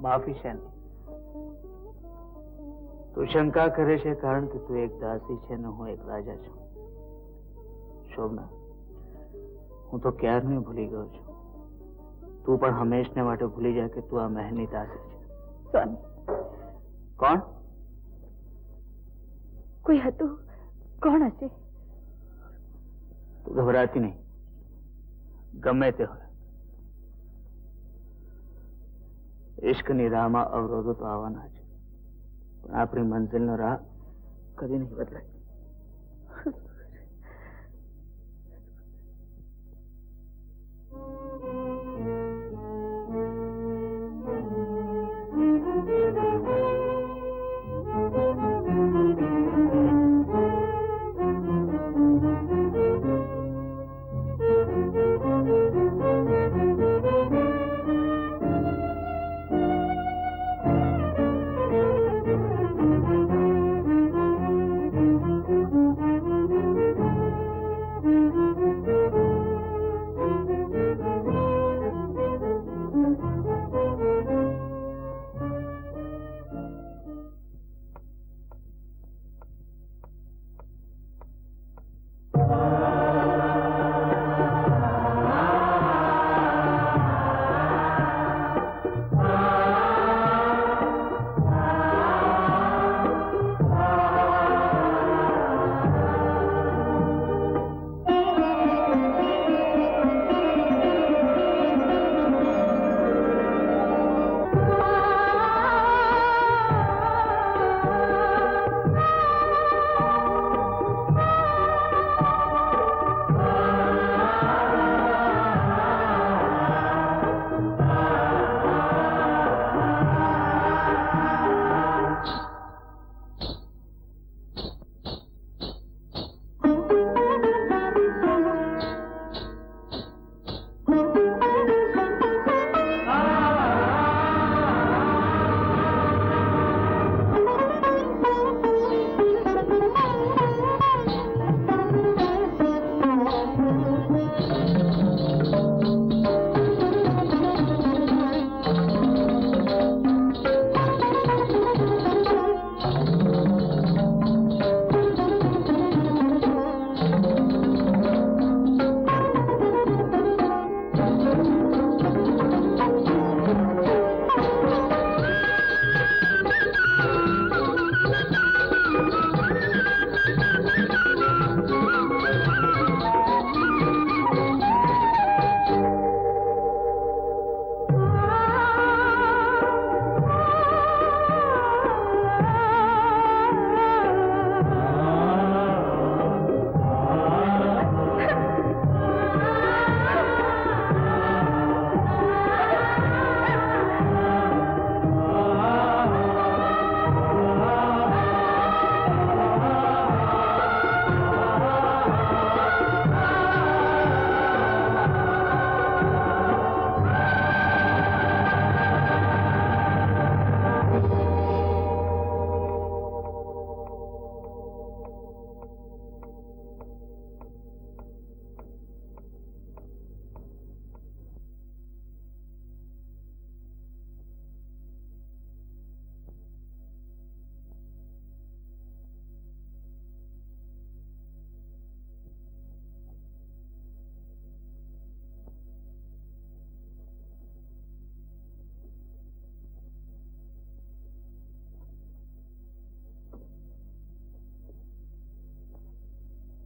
Speaker 5: માફી શાની? તું શંકા કરે છે કારણ કે તું એક દાસી છે ને હું એક રાજા છું. શોભના, હું તો ક્યારનો ભૂલી ગયો છું તું પણ હંમેશને માટે ભૂલી જાય કે તું આ મહેલની દાસી છે.
Speaker 3: સ્વામી,
Speaker 5: કોણ?
Speaker 3: કોઈ હતું. કોણ હશે?
Speaker 5: તું ગભરાતી નહીં, ગમે તે હોય. ઇશ્કની રાહમાં અવરોધો તો આવવાના છે, પણ આપણી મંઝિલનો રાહ કદી નહીં બદલાય.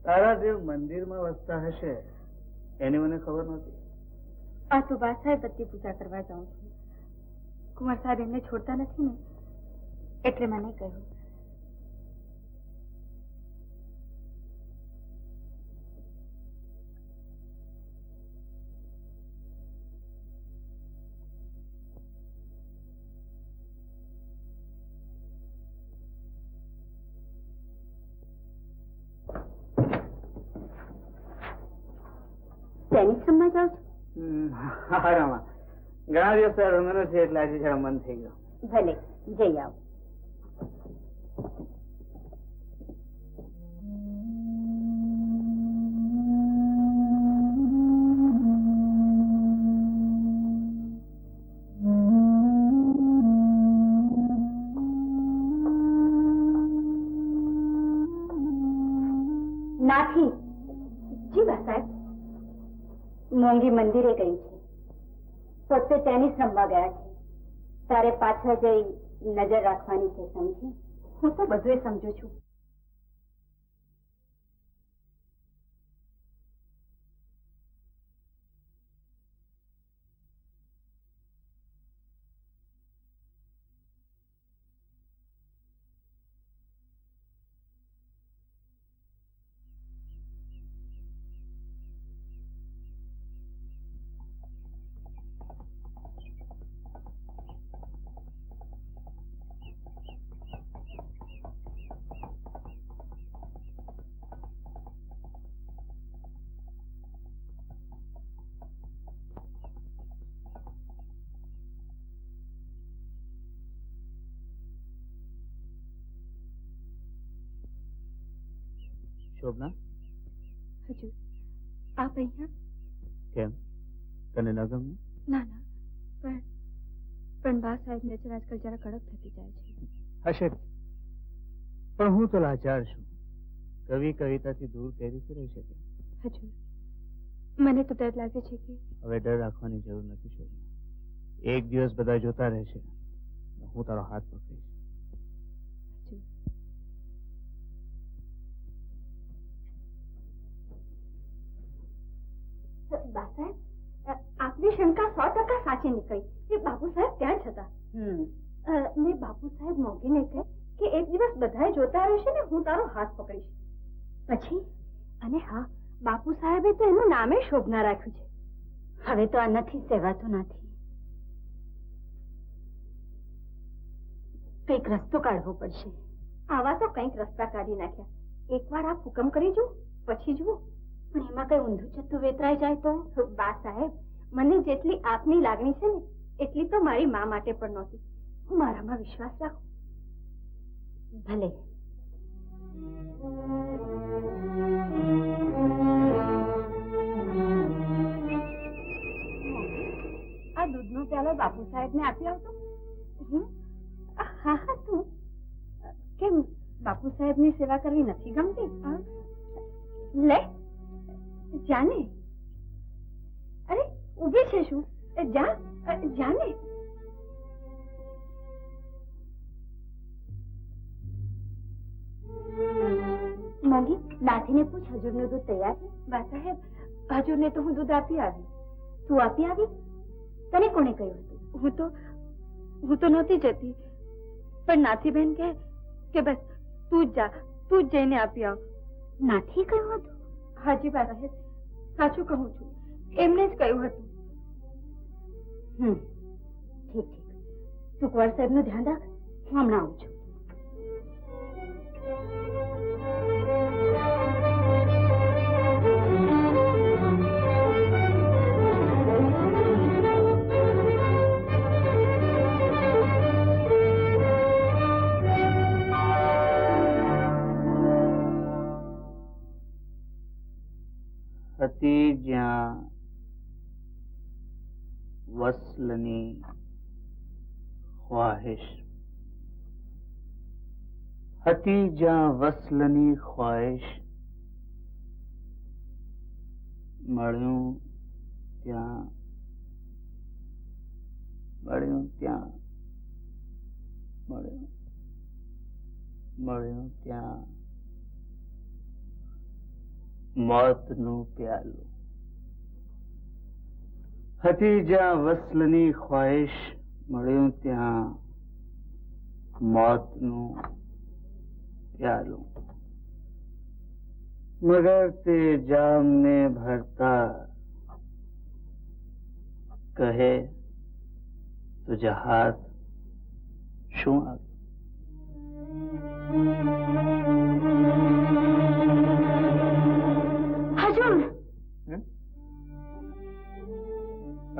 Speaker 5: તારાદેવ મંદિરમાં વસતા હશે એની મને ખબર નહોતી.
Speaker 3: આ તો બા સાહેબ બધી પૂજા કરવા જાઉં છું. કુમાર સાહેબ એમને છોડતા નથી ને, એટલે મને કહ્યું. ટેનિસ રમવા જાઉં છું?
Speaker 5: ઘણા દિવસ રમેલો છે એટલે આજે જરા મન થઈ ગયો.
Speaker 3: ભલે જઈ આવો. નાથી જી બા સાહેબ, મોંઘી મંદિરે ગઈ છે. પોતે ટેનિસ રમવા ગયા છે. તારે પાછળ જઈ નજર રાખવાની છે, સમજી? હું તો બધું સમજુ છું.
Speaker 5: શોભના,
Speaker 4: હજુ આપ અહીંયા?
Speaker 5: કેમ, તને ન ગમ્યું?
Speaker 4: ના ના, પણ બા સાહેબ નજર આજકાલ જરા કડક થતી જાય છે.
Speaker 5: હશે જ. પણ હું તો લાચાર છું. કવિ કવિતાથી દૂર કેવી રીતે રહી શકે?
Speaker 4: હજુ મને તો ડર લાગે છે કે...
Speaker 5: હવે ડર રાખવાની જરૂર નથી શોભના. એક દિવસ બધા જોતા રહેશે, હું તારો હાથ પકડીશ.
Speaker 3: બા સાહેબ, આપની શંકા 100% સાચી નીકળી. એ બાપુ સાહેબ ત્યાં જ હતા. ને બાપુ સાહેબ મોગીને કહે કે એક દિવસ બધાય જોતા રહેશે ને હું તારો હાથ પકડીશ. પછી? અને હા, બાપુ સાહેબે તો એનું નામે શોભના રાખ્યું છે. હવે તો આ નથી સેવાતું નથી. કંઈક રસ્તો કાઢવો પડશે. આવા તો કંઈક રસ્તા કાઢી નાખ્યા. એકવાર આપ હુકમ કરી જુઓ, પછી જુઓ. પણ એમાં કઈ ઊંધું ચત્તું વેતરાઈ જાય તો? બા સાહેબ, મને જેટલી આપની લાગણી છે ને એટલી તો મારી મા માટે પણ નહોતી. મારામાં વિશ્વાસ રાખો. ભલે. આ દૂધનો પ્યાલો બાપુ સાહેબને આપી આવતો. હા હા, તું કેમ બાપુ સાહેબની સેવા કરવી નથી ગમતી? લે જાને. અરે ઉભી છે શું? જા જાને. મોગી, નાથીને પૂછ, હજુરનું દૂધ તૈયાર છે? બા સાહેબ, હજુરને તો હું દૂધ આપી આવી. તું આપી આવી? તને કોણે કહ્યું હતું? હું તો નહોતી જતી, પણ નાથીબેન કહે કે બસ તું જ જા, તું જ જઈને આપી આવ. નાથી કહ્યું હતું? હાજી બા સાહેબ, સાચું કહું છું, એમને જ કહ્યું હતું. ઠીક ઠીક, તું કુંવર સાહેબનું ધ્યાન રાખ, હું હમણાં આવું છું.
Speaker 5: હતી જ્યાં વસ્લની ખ્વાહિશ, હતી જ્યાં વસ્લની ખ્વાહિશ, મળ્યું ત્યાં મળ્યું ત્યાં મોતનું પ્યાલું. હતી જ્યાં વસ્લની ખ્વાહિશ, મળ્યું ત્યાં મોતનું પ્યાલું. મગર તે જામને ભરતા કહે તુજા હાથ શું આવ્યું?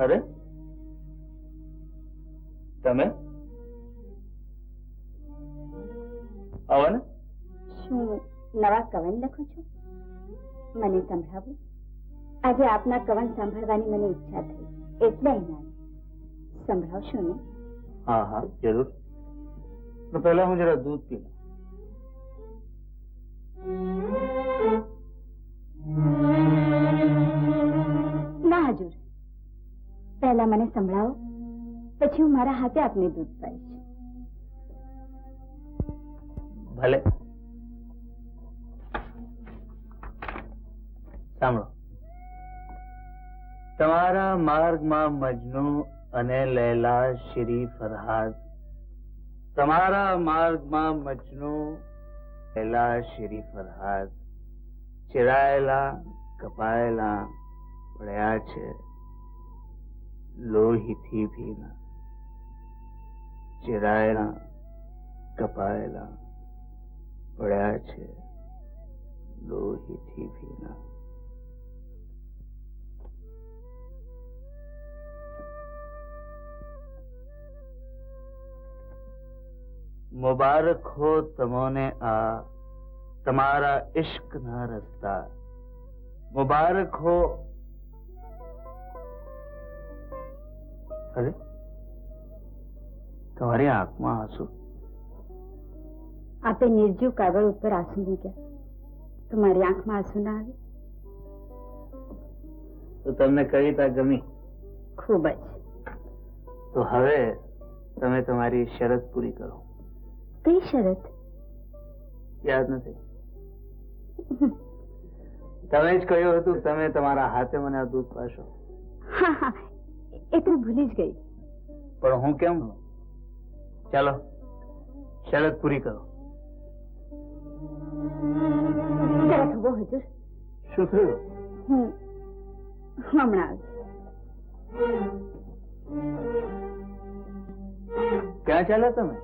Speaker 5: અરે તમે આવો ને.
Speaker 3: શું નવા કવન લખો છો? મને સંભળાવો. આજે આપના કવન સાંભળવાની મને ઈચ્છા થઈ એટલે અહીંયા સંભળાવશો ને?
Speaker 5: હા હા જરૂર. તો પહેલા હું જરા દૂધ પી લઉં. ના હજુર,
Speaker 3: પહેલા મને સંભળાવો, પછી હું મારા હાથે આપને દૂધ પાઈશ.
Speaker 5: ભલે. સાંભળો. તમારા માર્ગમાં મજનુ અને લૈલા શ્રી ફરહાદ. તમારા માર્ગમાં મજનુ લૈલા શ્રી ફરહાદ ચિરાયેલા કપાયેલા પડ્યા છે લોહીથી ભીના. ચિરાયેલા કપાયેલા પડ્યા છે લોહીથી ભીના. मुबारक हो तमोने आ તમારા ઇશ્કના રસ્તા. મુબારક હો. અરે, તમારી આંખમાં આંસુ.
Speaker 3: આપે નિર્જીવ કાગળ ઉપર આંસુ મૂક્યા તો મારી આંખમાં આંસુ ના આવે?
Speaker 5: તો તમને કવિતા ગમી?
Speaker 3: ખૂબ જ.
Speaker 5: તો હવે તમે તમારી શરત પૂરી કરો.
Speaker 3: કઈ શરત?
Speaker 5: યાદ નથી? તમે જ કહ્યું હતું તમે તમારા હાથે મને આ દૂધ પાશો.
Speaker 3: હા હા, એ તો ભૂલી જ ગઈ.
Speaker 5: પણ હું કેમ? ચાલો શરત પૂરી કરો.
Speaker 3: જરા થોભો હજુર.
Speaker 5: શું થયું?
Speaker 3: હું હમણાં આવી.
Speaker 5: ક્યાં ચાલ્યા તમે?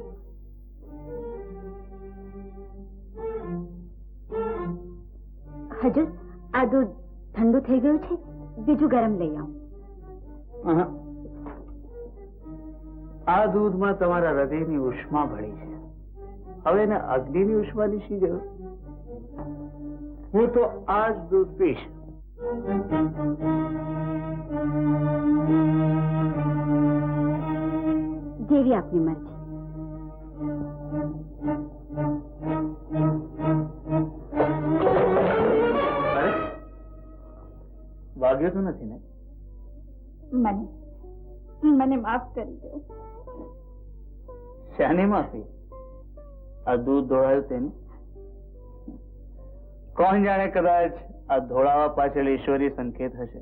Speaker 3: હજુર, આ દૂધ ઠંડુ થઈ ગયું છે, બીજું ગરમ લઈ આવું.
Speaker 5: આ દૂધમાં તમારા હૃદયની ઉષ્મા ભળી છે. હવે એને અગ્નિની ઉષ્માની શી જરૂર? હું તો આ જ દૂધ પીશ.
Speaker 3: જેવી આપની મરજી.
Speaker 5: વાગ્યો તો નથી ને?
Speaker 3: મને માફ કરી દો.
Speaker 5: શાની માફી? આ દૂધ ધોળાયું તેની? કોણ જાણે, કદાચ આ ધોળાવા પાછળ ઈશ્વરી સંકેત હશે.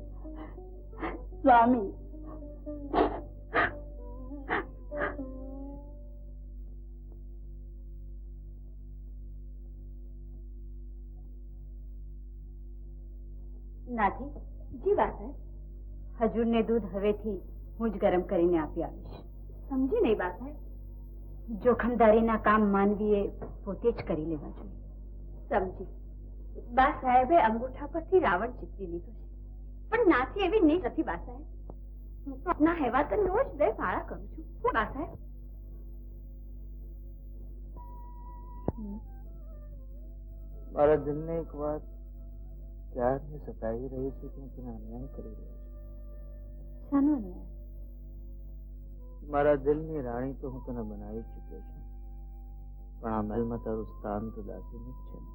Speaker 3: સ્વામી, નાથી જી વાત હે. હજૂરને દૂધ હવેથી હું જ ગરમ કરીને આપી આવીશ. સમજી નહીં વાત હે. જોખમદારીના કામ માનવીએ પોતે જ કરી લેવા જોઈએ. સમજી. બા સાહેબે અંગૂઠા પરથી રાવણ ચીતરી લીધું છે, પણ નાથી એવી નીચ નથી બા સાહેબ. હું તો આપના હેવાતન રોજ 2 ફાળા કરું છું. હું બા સાહેબ.
Speaker 5: મારા દિલને એક વાત ક્યારની સતાવી રહી છે કે હું તને અન્યાય કરી રહ્યો છું.
Speaker 3: શાનો અન્યાય?
Speaker 5: મારા દિલની રાણી તો હું તને બનાવી ચૂક્યો છું, પણ આ મહેલમાં તારું સ્થાન તો દાસીનું જ છે ને.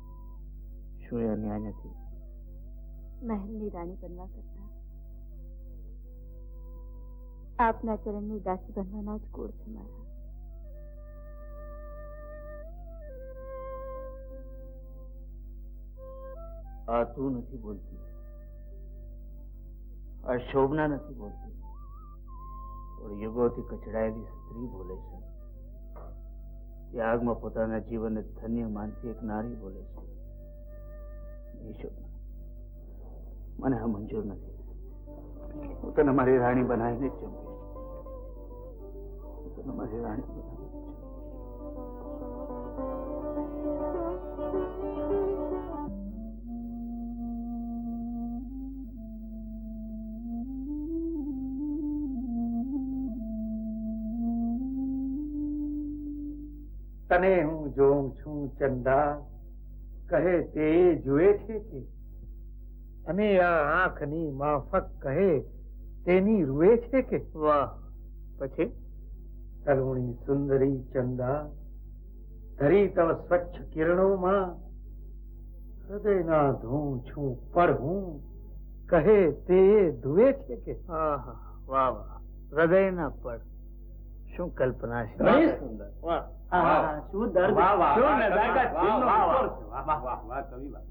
Speaker 5: શું એ અન્યાય નથી?
Speaker 3: મહેલની રાણી બનવા કરતા આપના ચરણની દાસી બનવાના જ ગુણ છે મારા.
Speaker 5: આ તું નથી બોલતી, આ શોભના નથી બોલતી, પણ યુગોથી કચડાયેલી સ્ત્રી બોલે છે. ત્યાગમાં પોતાના જીવનને ધન્ય માનતી એક નારી બોલે છે. એ શોભના, મને આ મંજૂર નથી. હું તને મારી રાણી બનાવીને જ જમીશ. હું તને મારી રાણી બનાવીને
Speaker 8: તને હું જોઉં છું ચંદા, કહે તે જુએ છે કે, અને આ આંખની માફક કહે તેની રૂએ છે કે.
Speaker 5: વાહ! પછી
Speaker 8: તરુણી સુંદરી ચંદા, ધરી તવ સ્વચ્છ કિરણોમાં હૃદયના ધૂં છું પર હું, કહે તે ધુએ છે કે.
Speaker 5: આહા, વાહ વાહ, હૃદયના પડ, શું કલ્પના છે.
Speaker 2: ઘણી સુંદર.
Speaker 5: વાહ.
Speaker 2: હા,
Speaker 5: શું દર્દ,
Speaker 2: વાહ, વાહ,
Speaker 5: શું
Speaker 2: વાહ,
Speaker 5: નજાકત,
Speaker 2: વાહ,
Speaker 5: દિલનો
Speaker 2: વાહ,
Speaker 5: વિચોર
Speaker 2: વાહ,
Speaker 5: છે.
Speaker 2: વાહ, વાહ, વાહ, કવિ વાહ.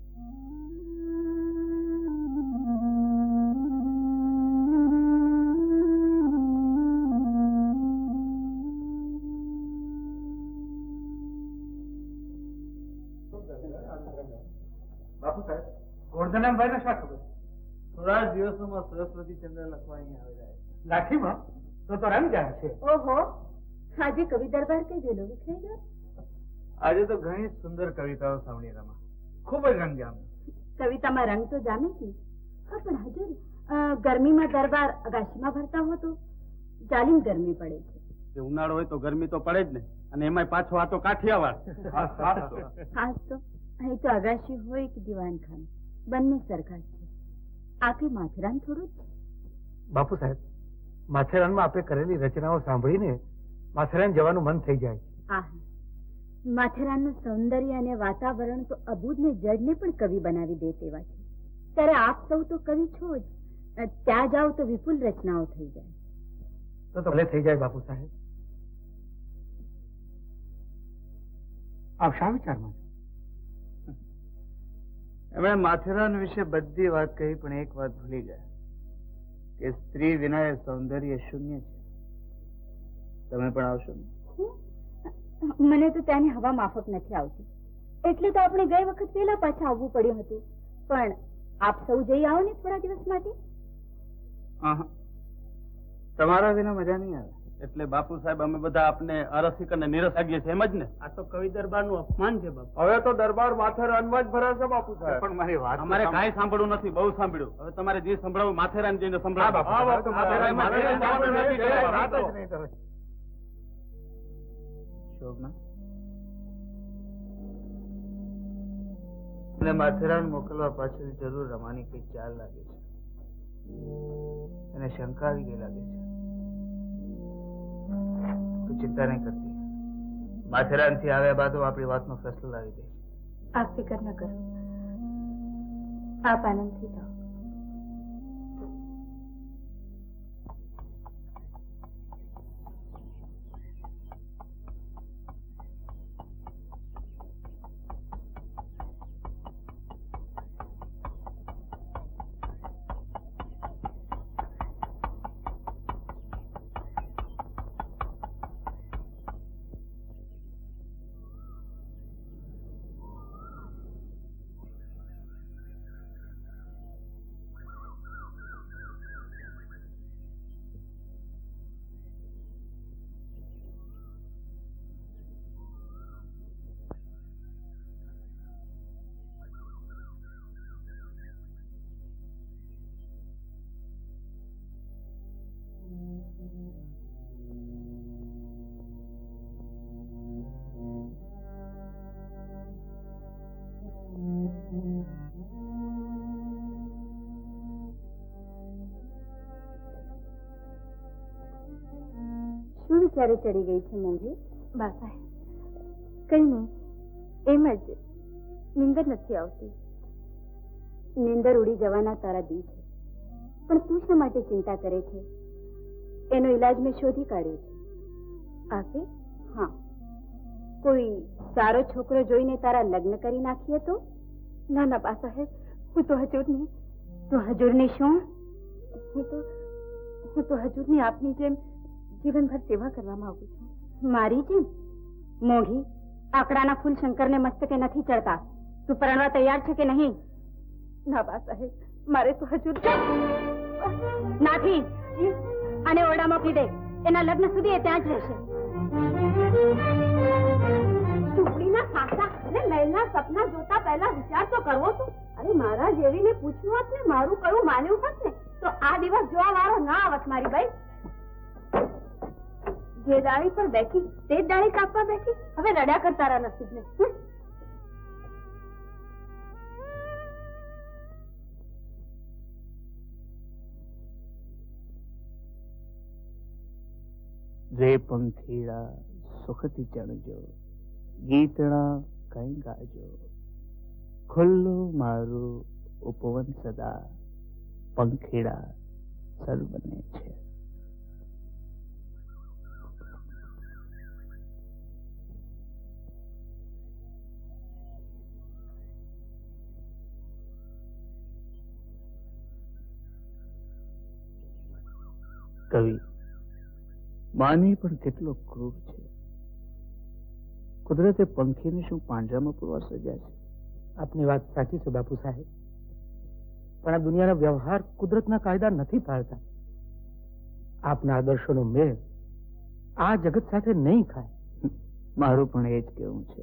Speaker 8: બાપુ સાહેબ, ગોરધનરામભાઈ ને શા ખબર?
Speaker 5: થોડા જ દિવસોમાં સરસ્વતી ચંદ્ર લખવા અહીંયા આવી જાય છે.
Speaker 8: લાઠીમાં તો રંગ જાય છે.
Speaker 4: ઓહો, આજે કવિ દરબાર કઈ વેલો વિખરાઈ ગયો.
Speaker 5: આજે તો ઘણી સુંદર કવિતાઓ સાંભળી રમા, ખૂબ જ રંગ જામ્યો.
Speaker 4: કવિતામાં રંગ તો જામે છે. હા, પણ હજુર ગરમીમાં દરબાર અગાશીમાં ભરતા હો તો જાલીમ ગરમી પડે છે.
Speaker 2: તે ઉનાળો હોય તો ગરમી તો પડે જ ને, અને એમાંય પાછો આ તો કાઠિયાવાડ.
Speaker 4: ખાસ તો અહીં તો અગાશી હોય કે દિવાનખાનું બંને સરખા છે. આ કઈ માથેરાન થોડું જ છે.
Speaker 8: બાપુ સાહેબ, માથેરાનમાં આપણે કરેલી રચનાઓ સાંભળીને માથેરાન જવાનું મન થઈ જાય.
Speaker 4: આહા, માથેરાનનું સૌંદર્ય અને વાતાવરણ તો અબૂદને જડને પણ કવિ બનાવી દે તેવા છે. ત્યારે આપ સૌ તો કવિ છો જ, ત્યાં જાઓ તો વિપુલ રચનાઓ થઈ જાય.
Speaker 8: તો ભલે થઈ જાય બાપુ સાહેબ. આપ શા વિચારમાં છો?
Speaker 5: એમણે માથેરાન વિશે બધી વાત કહી, પણ એક વાત ભૂલી ગયા કે સ્ત્રી વિના એ સૌંદર્ય શૂન્ય છે. તમે પણ આવશો ને?
Speaker 4: મને તો ત્યાંની હવા માફક નથી આવતી, એટલે તો આપણે ગઈ વખત પહેલા પાછા આવવું પડ્યું હતું. પણ આપ સૌ જઈ આવો ને થોડા દિવસ માટે.
Speaker 5: તમારા વિના મજા નહીં આવે.
Speaker 2: એટલે બાપુ સાહેબ, અમે બધા આપને અરસિક અને નીરસ લાગીએ છીએ, એમ જ ને?
Speaker 5: આ તો કવિ દરબારનું અપમાન છે બાપુ.
Speaker 2: હવે તો દરબાર માથેરાનમાં જ ભરાશે બાપુ સાહેબ.
Speaker 5: પણ મારી વાત
Speaker 2: અમારે કાંઈ સાંભળવું નથી, બહુ સાંભળ્યું. હવે તમારે જે સંભળાવું માથેરાન જઈને સંભળાવો.
Speaker 5: શોભના, મને માથેરાન મોકલવા પાછળ જરૂર રમાની કઈ ચાલ લાગે છે. એને શંકા આવી ગઈ લાગે છે. તું ચિંતા નહીં કરતી, માથેરાન થી આવ્યા બાદ આપણી વાતનો ફેસલો લાવી દઈશ.
Speaker 4: આપ ફિકર ન કરો, આપ આનંદથી જાઓ. શું વિચારે ચડી ગઈ છે મોંઘી? બા સાહેબ, કઈ નહીં, એમ જ નીંદર નથી આવતી. નીંદર ઉડી જવાના તારા દી છે, પણ તું શા માટે ચિંતા કરે છે? એનો ઈલાજ મેં શોધી કાઢ્યો છે. આપે? હા, કોઈ સારો છોકરો જોઈને તારા લગ્ન કરી નાખીએ તો? ના ના બા સાહેબ, હું તો હજુરની. તું હજુરની શું? હું તો હજુરની આપની જેમ જીવનભર સેવા કરવા માંગુ છું. મારી જેમ? મોંઘી, આકડાના ફૂલ શંકરને મસ્તકે નથી ચડતા. તું પરણવા તૈયાર છે કે નહીં? ના બા સાહેબ, મારે તો હજુ નથી. આને ઓરડા મોકલી દે, એના લગ્ન સુધી એ ત્યાં જ રહેશે. ટુકડીના સાસા અને મહેલના સપના જોતા પહેલા વિચાર તો કરવો તો. અરે મારા જેવીને પૂછ્યું હોત ને, મારું કયું માન્યું હોત ને, તો આ દિવસ જોવા વાળો ના આવત મારી બાઈ. જે ડાળી પર બેઠી તે જ ડાળી કાપવા બેઠી. હવે રડ્યા કર તારા નસીબને.
Speaker 5: રે પંખીડા સુખથી ચણજો, ગીતણા કઈ ગાજો, ખુલ્લું મારું ઉપવન સદા, પંખીડા સર્વને છે. કવિ માની પણ કેટલો ક્રૂર છે. કુદરતે પંખીને શું પાંજરામાં પૂરવા સર્જ્યા છે?
Speaker 8: આપની વાત સાચી છે બાપુ સાહેબ, પણ આ દુનિયાનો વ્યવહાર કુદરતના કાયદા નથી પાળતા. આપના આદર્શોનો મેળ આ જગત સાથે નહીં ખાય.
Speaker 5: મારું પણ એ જ કહેવું છે.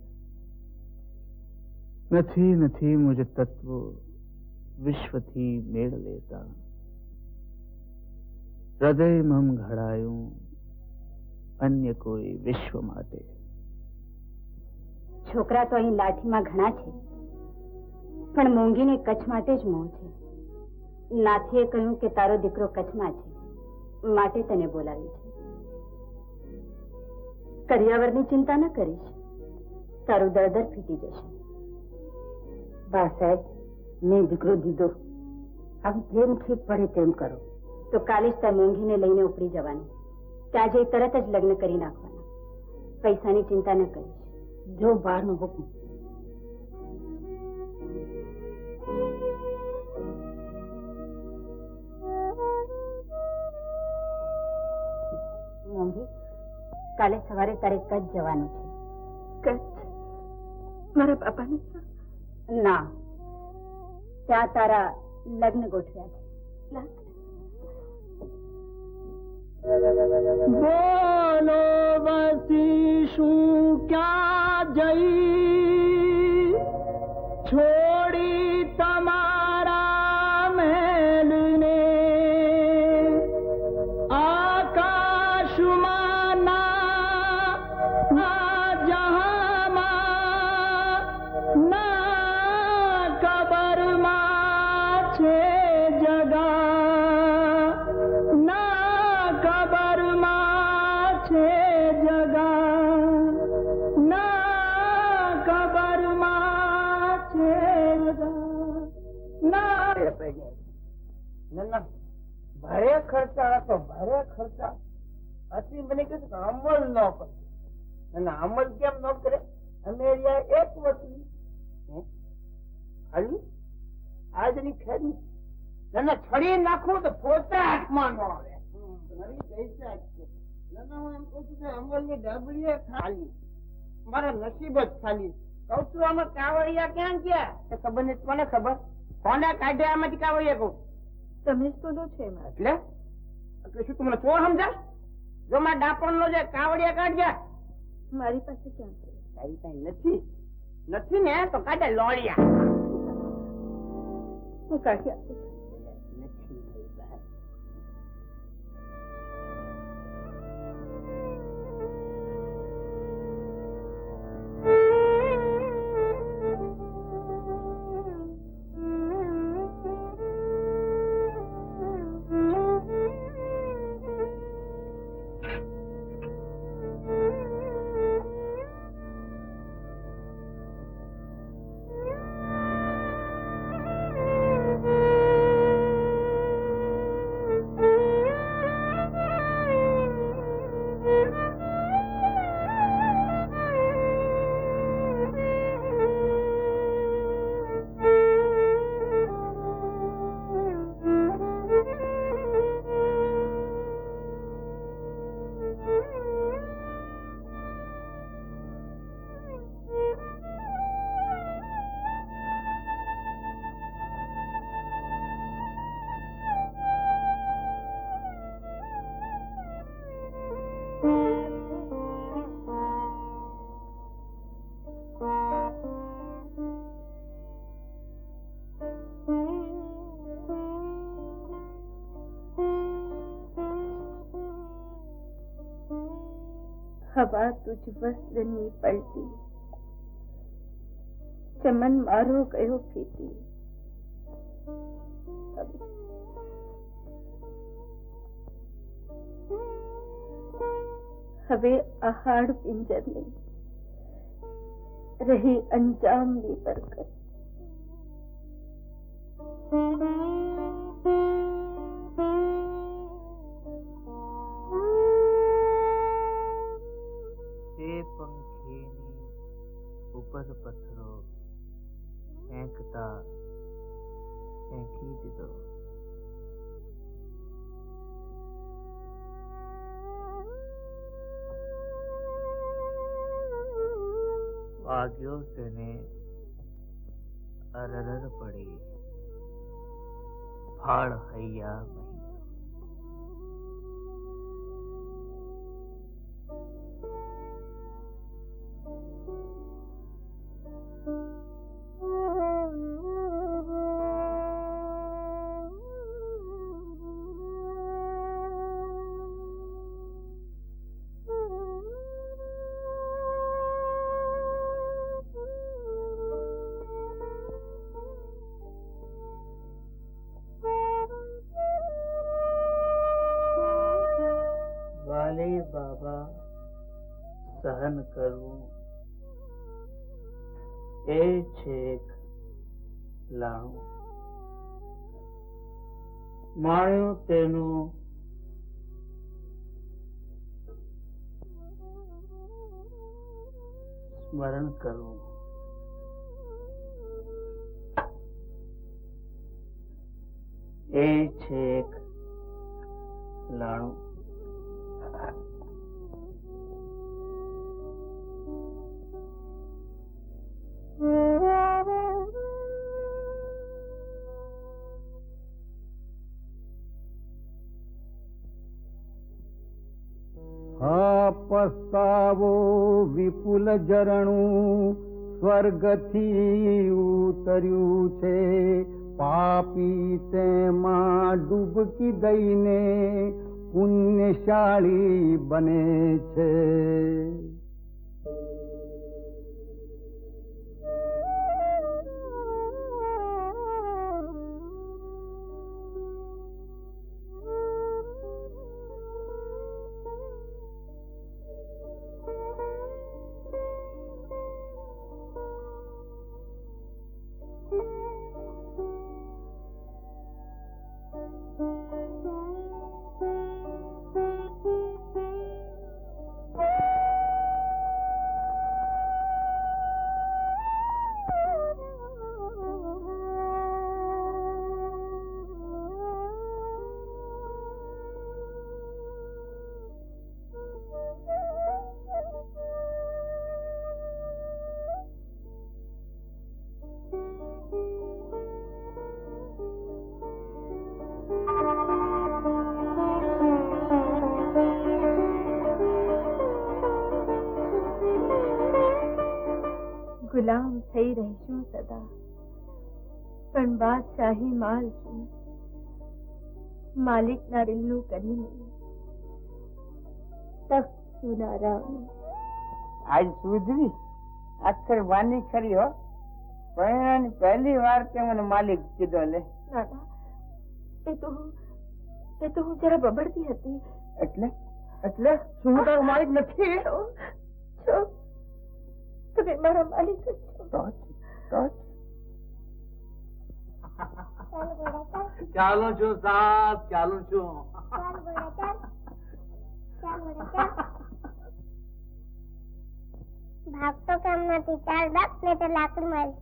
Speaker 5: નથી નથી મુજ તત્વો વિશ્વથી મેળ લેતા, હૃદય મમ ઘડાયું અન્ય કોઈ વિશ્વ માટે.
Speaker 3: છોકરા તો અહીં લાઠીમાં ઘણા છે, પણ મોંઘીને કચ્છ માટે જ મોહ છે. નાથીએ કહ્યું કે તારો દીકરો કચ્છમાં છે, માટે તને બોલાવી છે. કરિયાવરની ચિંતા ન કરીશ, તારું દળદર ફીટી જશે. બા સાહેબ, મેં દીકરો દીધો, હવે જેમથી પડે તેમ કરો. તો કાલે જ તાર મોંઘીને લઈને ઉપડી જવાનું. ત્યાં જઈ તરત જ લગ્ન કરી નાખવાના. પૈસાની ચિંતા ન કરીશ. જો બહારનો હુકમ. મોંઘી, કાલે સવારે તારે કચ્છ જવાનું છે. કચ્છ? મારા બાપાને? ના, ત્યાં તારા લગ્ન ગોઠવ્યા છે.
Speaker 6: બોલો વસી શું ક્યાં જઈ, છોડી તમારા મહેલને, આકાશમાં ના જહામાં ના કબરમાં છે જગા, ના કબરમાં છે જગા, ના કબરમાં છે જગા, ના.
Speaker 8: ભારે ખર્ચા હતો, ભારે ખર્ચા. પછી મને કીધું કે અમલ ન કરે. અને અમલ કેમ ન કરે? અમે એક વસ્તુ ખાલી આજની ખેરી છડી નાખું તો પોતે હાથમાં ન આવે. હું એમ કહું છું કે અમલની ડબલીએ ખાલી, મારા નસીબ જ ખાલી. કઉ છું આમાં કાવડિયા ક્યાં ગયા? ખબર નથી. કોને ખબર? કોને કાઢ્યા આમાંથી કાવડિયા? કહું
Speaker 3: તમે જ બોલો છો એમાં.
Speaker 8: એટલે શું તું મને ચોર સમજાય? જો મારા ડાપણ નો જે કાવડિયા કાઢ્યા.
Speaker 3: મારી પાસે ક્યાં છે?
Speaker 8: તારી કઈ નથી. નથી ને તો કાઢે લોળિયા.
Speaker 3: હું કાઢી આપું છું.
Speaker 8: નથી ભાઈ.
Speaker 3: હવા તુજ વસ્ત્રની પલટી, ચમન મારો ગયો ફીટી. હવે આહાડ પિંજરની રહી અંજામની બરકત.
Speaker 5: પંખીની ઉપર પથ્થરો ફેંકતા ફેંકી દીધો. વાગ્યો તેને અરર પડી ફાળ હૈયા મહી. બાબા સહન કરવું એ છેક લાણું. માણ્યું તેનું સ્મરણ કરવું એ છેક લાણું.
Speaker 6: પસ્તાવો વિપુલ ઝરણું સ્વર્ગથી ઉતર્યું છે, પાપી તેમાં ડૂબકી દઈને પુણ્યશાળી બને છે.
Speaker 3: ગુલામ થઈ રહીશું સદા, પણ બાદશાહી માલ છું, માલિકના દિલનું કરીને તખ્ત સુનારામ.
Speaker 9: આજ સુધરી આખર વાની ખરી હો, પણ પહેલી વાર તે મને માલિક કીધો. લે
Speaker 3: દાદા, એ તો હું જરા બબડતી હતી.
Speaker 9: એટલે એટલે શું તારો માલિક નથી?
Speaker 3: છો તમે મારા માલિક જ છો.
Speaker 5: ચાલો છું સાહેબ, ચાલુ છું.
Speaker 7: ભાગતો કામ નથી, ચાલ બાપ ને તો લાકડી મારી.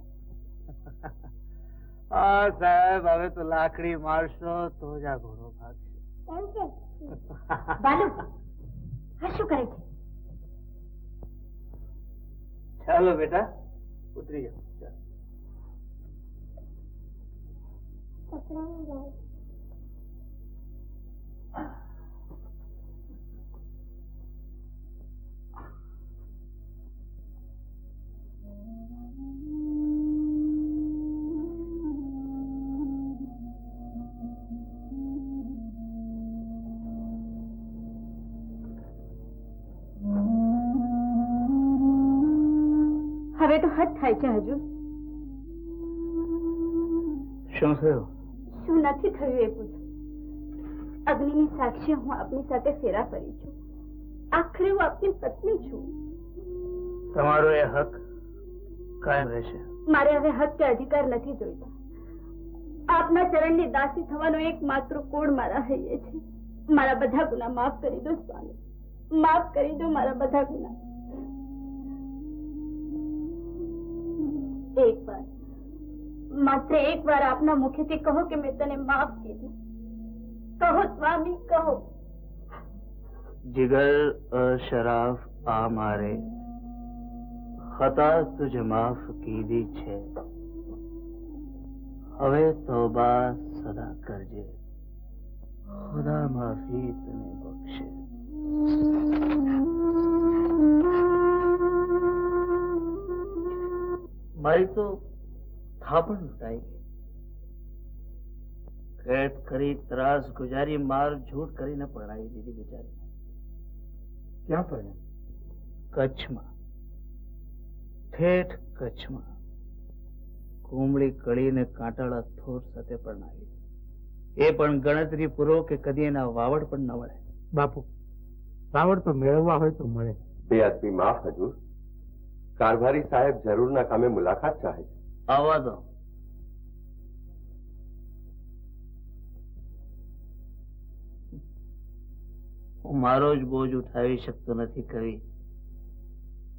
Speaker 5: હા સાહેબ, હવે તો લાકડી મારશો તો જ આ ઘોડો ભાગશે.
Speaker 7: કેમ છે
Speaker 3: બાલુ? આ શું કરે છે?
Speaker 5: ચાલો બેટા, ઉતરી જાઓ.
Speaker 7: કપડાં જાય.
Speaker 3: હવે તો હદ થાય છે હજુ.
Speaker 5: શું થયું?
Speaker 3: શું નથી થયું એ પૂછો. અગ્નિની સાક્ષી હું આપની સાથે ફેરા ફરી છું. આખરે હું આપની પત્ની છું.
Speaker 5: તમારો એ હક કાયમ રહેશે.
Speaker 3: મારે હવે હક કે અધિકાર નથી જોઈતા. આપના ચરણની દાસી થવાનો એકમાત્ર કોડ મારા હૈયે છે. મારા બધા ગુના માફ કરી દો સ્વામી, માફ કરી દો મારા બધા ગુના. એક વાર, માત્ર એક વાર આપના મુખેથી કહો કે મેં તને માફ કીધી. કહો સ્વામી, કહો.
Speaker 5: जिगर और शराफ आ मारे ખતા તુજે માફ કીધી છે, હવે તોબા સદા કરજે, ખુદા માફી તને બક્ષે. મારી તો થાપણ લૂંટાઈ ગઈ. કેદ કરી, ત્રાસ ગુજારી, માર ઝૂઠ કરીને પરણાવી દીધી બિચારી.
Speaker 8: ક્યાં પરણે?
Speaker 5: કચ્છમાં, ઠેઠ કચ્છમાં. કુમળી કળીને કાંટાળા થોર સાથે પરણાવી, એ પણ ગણતરી પૂરો કે કદી એના વાવડ પણ ન વળે.
Speaker 8: બાપુ, વાવડ તો મેળવવા હોય તો મળે.
Speaker 10: બેઅદબી માફ હજૂર. કારભારી સાહેબ જરૂરના કામે મુલાકાત ચાહે છે.
Speaker 5: આવવા દો. હું મારો જ બોજ ઉઠાવી શકતો નથી કવિ,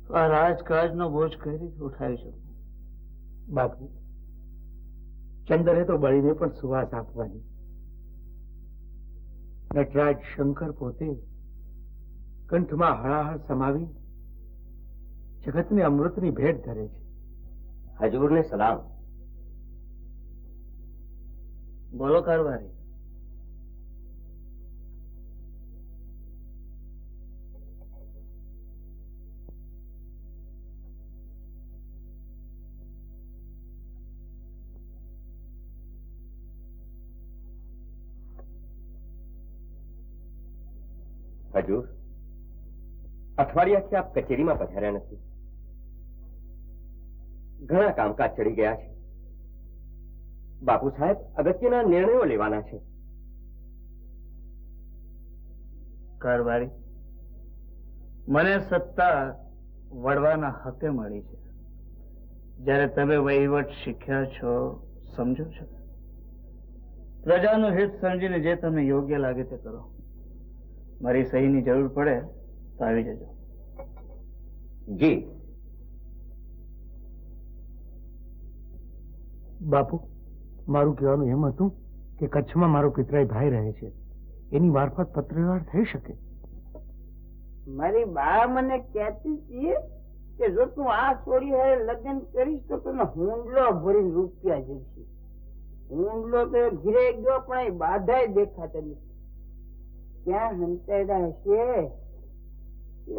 Speaker 5: તો આ રાજકાજનો બોજ કઈ રીતે ઉઠાવી શકું?
Speaker 8: બાપુ, ચંદરે તો બળીને પણ સુવાસ આપવાની. નટરાજ શંકર પોતે કંઠમાં હળાહળ સમાવી જગતને અમૃતની ભેટ ધરે છે.
Speaker 2: હજૂરને સલામ.
Speaker 5: બોલો કારભારી.
Speaker 2: હજૂર, અઠવાડિયાથી આપ કચેરીમાં પધાર્યા નથી. ઘણા કામકાજ ચડી ગયા છે. બાપુ સાહેબ અગત્યના નિર્ણયો લેવાના છે.
Speaker 5: કારભારી, મને સત્તા વડવાના હકે મળી છે. જ્યારે તમે વહીવટ શીખ્યા છો, સમજો છો, પ્રજાનું હિત સમજીને જે તમને યોગ્ય લાગે તે કરો. મારી સહીની જરૂર પડે તો આવી જજો.
Speaker 2: જી.
Speaker 8: બાપુ, મારું કહેવાનું એમ હતું કે કચ્છમાં મારો પિતરાઈ ભાઈ રહે છે, એની મારફત પત્રવ્યવહાર થઈ શકે.
Speaker 9: મારી બા મને કહેતી હતી કે જો તું આ છોડી હારે લગ્ન કરીશ તો તને હુંડલો ભરીને રૂપિયા જશે. હુંડલો તો ઘીરે ગયો પણ એ બાધાય દેખાતા નથી. ક્યાં હંતાડ્યા હશે?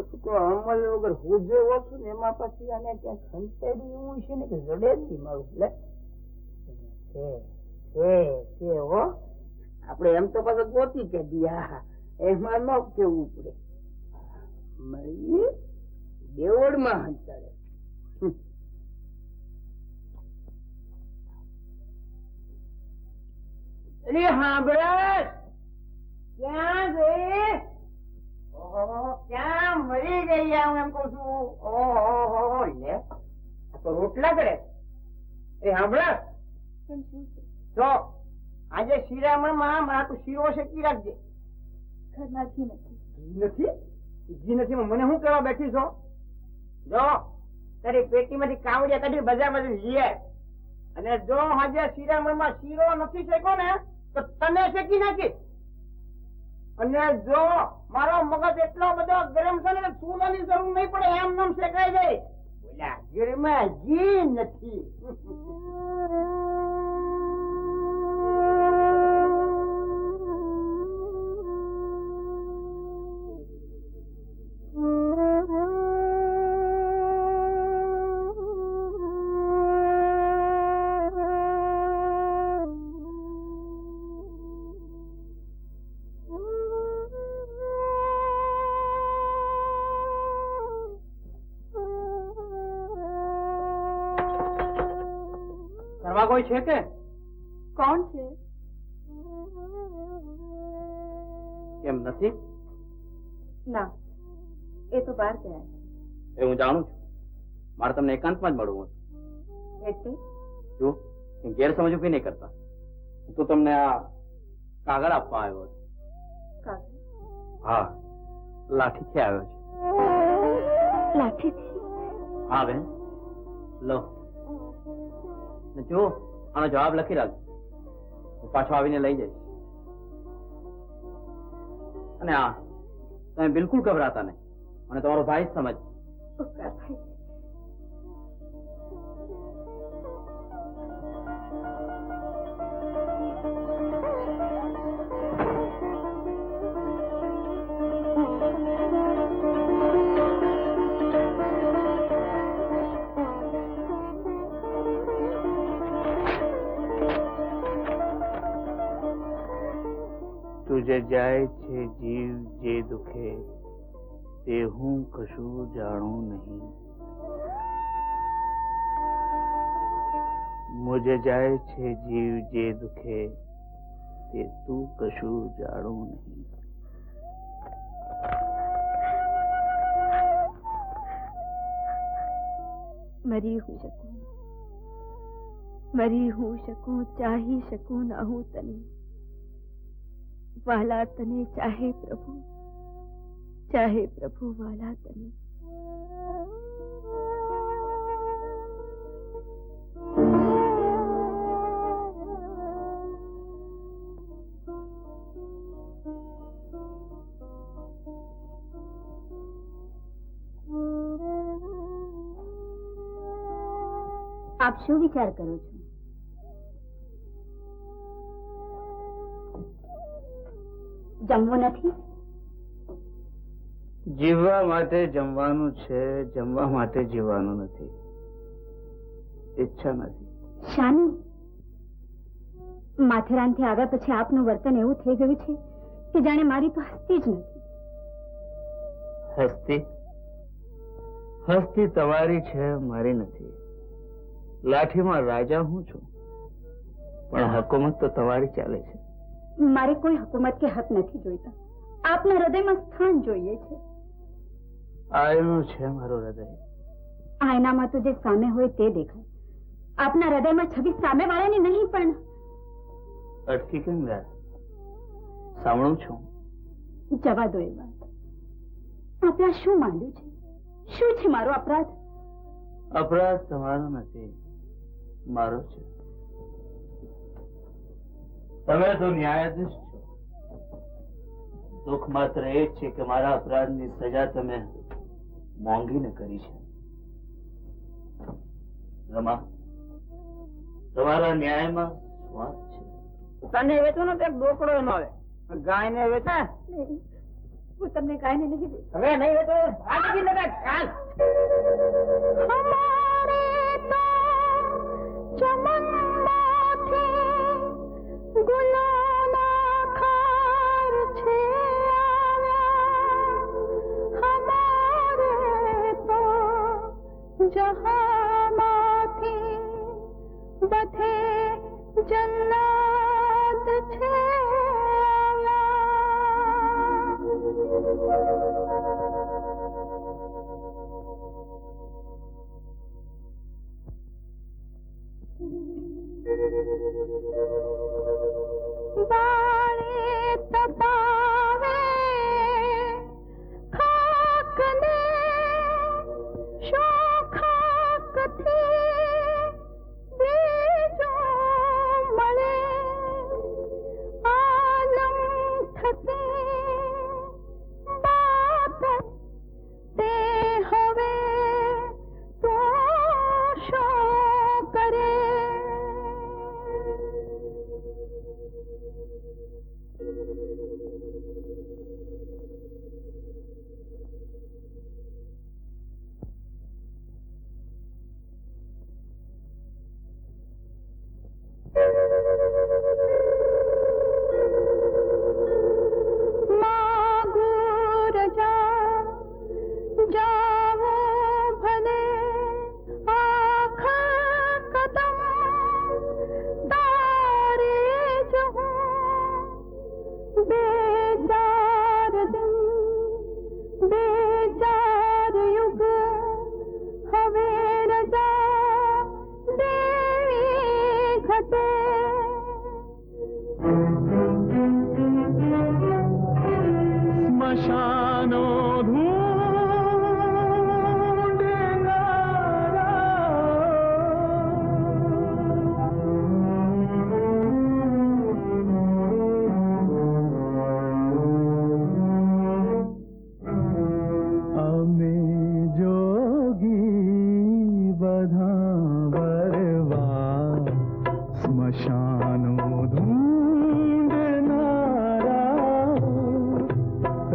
Speaker 9: એક તો અમલ વગર હોજો ઓછું ને એમાં પછી આને ક્યાંક હંતાડ્યું એવું છે ને કે જડે જ નહીં મારું. લે છે હો, આપણે એમ તો પાછું ગોતી કે દિયા એમાં ન કેવું પડે. મળી દેવળમાં હંતાડે. અરે સાંભળે ક્યાં ગઈ? ક્યાં મરી ગઈ? હું એમ કઉ છું. ઓહો લે, આ તો રોટલા કરે. એ સાંભળે જો આજે શિરામણમાં મારા તું શીરો શેકી રાખજે.
Speaker 3: ઘરમાં ઘી નથી.
Speaker 9: ઘી નથી? ઘી નથી મને શું કરવા બેઠી છો? જો તારી પેટીમાંથી કાવડિયા કાઢી બજારમાંથી લઈ આય. અને જો આજે શિરામણમાં શીરો નથી શેકો ને તો તને શેકી નાખી. અને જો મારો મગજ એટલો બધો ગરમ છે ને ચૂલાની જરૂર નહીં પડે, એમ નામ શેકાઈ જાય. બોલ્યા ઘરમાં ઘી નથી.
Speaker 2: કોઈ છે કે?
Speaker 3: કોણ છે?
Speaker 2: એમ નથી?
Speaker 3: ના, એ તો બહાર ગયા છે.
Speaker 2: એ હું જાણું છું. મારે તમને એકાંતમાં જ મળવું હતું.
Speaker 3: એટલે
Speaker 2: જો ગેરસમજ ઉભી નહીં કરતા. તો તમને આ કાગળ આપવા આવ્યો હતો.
Speaker 3: કાગળ?
Speaker 2: હા, લાઠીથી આવ્યો છે.
Speaker 3: લાઠીથી?
Speaker 2: હા બેન, લો. જો આનો જવાબ લખી રાખજો. હું પાછો આવીને લઈ જઈશ. અને હા, તમે બિલકુલ ગભરાતા નહીં. મને તમારો ભાઈ જ સમજ.
Speaker 5: मुझे जाए छे जीव जे दुखे ते हूँ कशु जाणू नहीं। मुझे जाए छे जीव जे दुखे ते तू कशु जाणू नहीं।
Speaker 3: मरी हूँ शकूं चाही शकूं न हूँ तने, वाला तने चाहे प्रभु वाला तने।
Speaker 4: આપ શું વિચાર કરો છો? જમવું નથી?
Speaker 5: જીવવા માટે જમવાનું છે, જમવા માટે જીવવાનું નથી. ઈચ્છા નથી.
Speaker 4: શાની? માથેરાનથી આવ્યા પછી આપનું વર્તન એવું થઈ ગયું છે કે જાણે મારી તો હસ્તી જ નથી.
Speaker 5: હસ્તી? હસ્તી તમારી છે, મારી નથી. લાઠીમાં રાજા હું છું, પણ હકુમત તો તમારી ચાલે છે.
Speaker 4: મારે કોઈ હકુમત કે હક નથી જોઈતા. આપના હૃદયમાં સ્થાન જોઈએ છે.
Speaker 5: આયનું છે મારું હૃદય.
Speaker 4: આયનામાં તો જે સામે હોય તે દેખાય. આપના હૃદયમાં છબી સામે વાળાની નહીં પણ.
Speaker 5: અટકી કેમ ગયા? સાંભળું છું.
Speaker 4: જવા દો એ વાત. આપણે શું માંડ્યું છે? શું છે મારો અપરાધ?
Speaker 5: અપરાધ તમારો નથી, મારો છે. તમે તો ન્યાયાધીશ છો. દુઃખ માત્ર એ જ છે કે મારા અપરાધની સજા તમે મોંઘીને કરી છે. રમા, તમારા ન્યાયમાં સ્વાદ છે.
Speaker 9: તને વેચવાનો તો બોકડો ન આવે. ગાયને વેચે?
Speaker 4: હું તમને ગાયને નહીં વેચું.
Speaker 9: હવે નહીં વેચો, ભાગી લગા કાલ.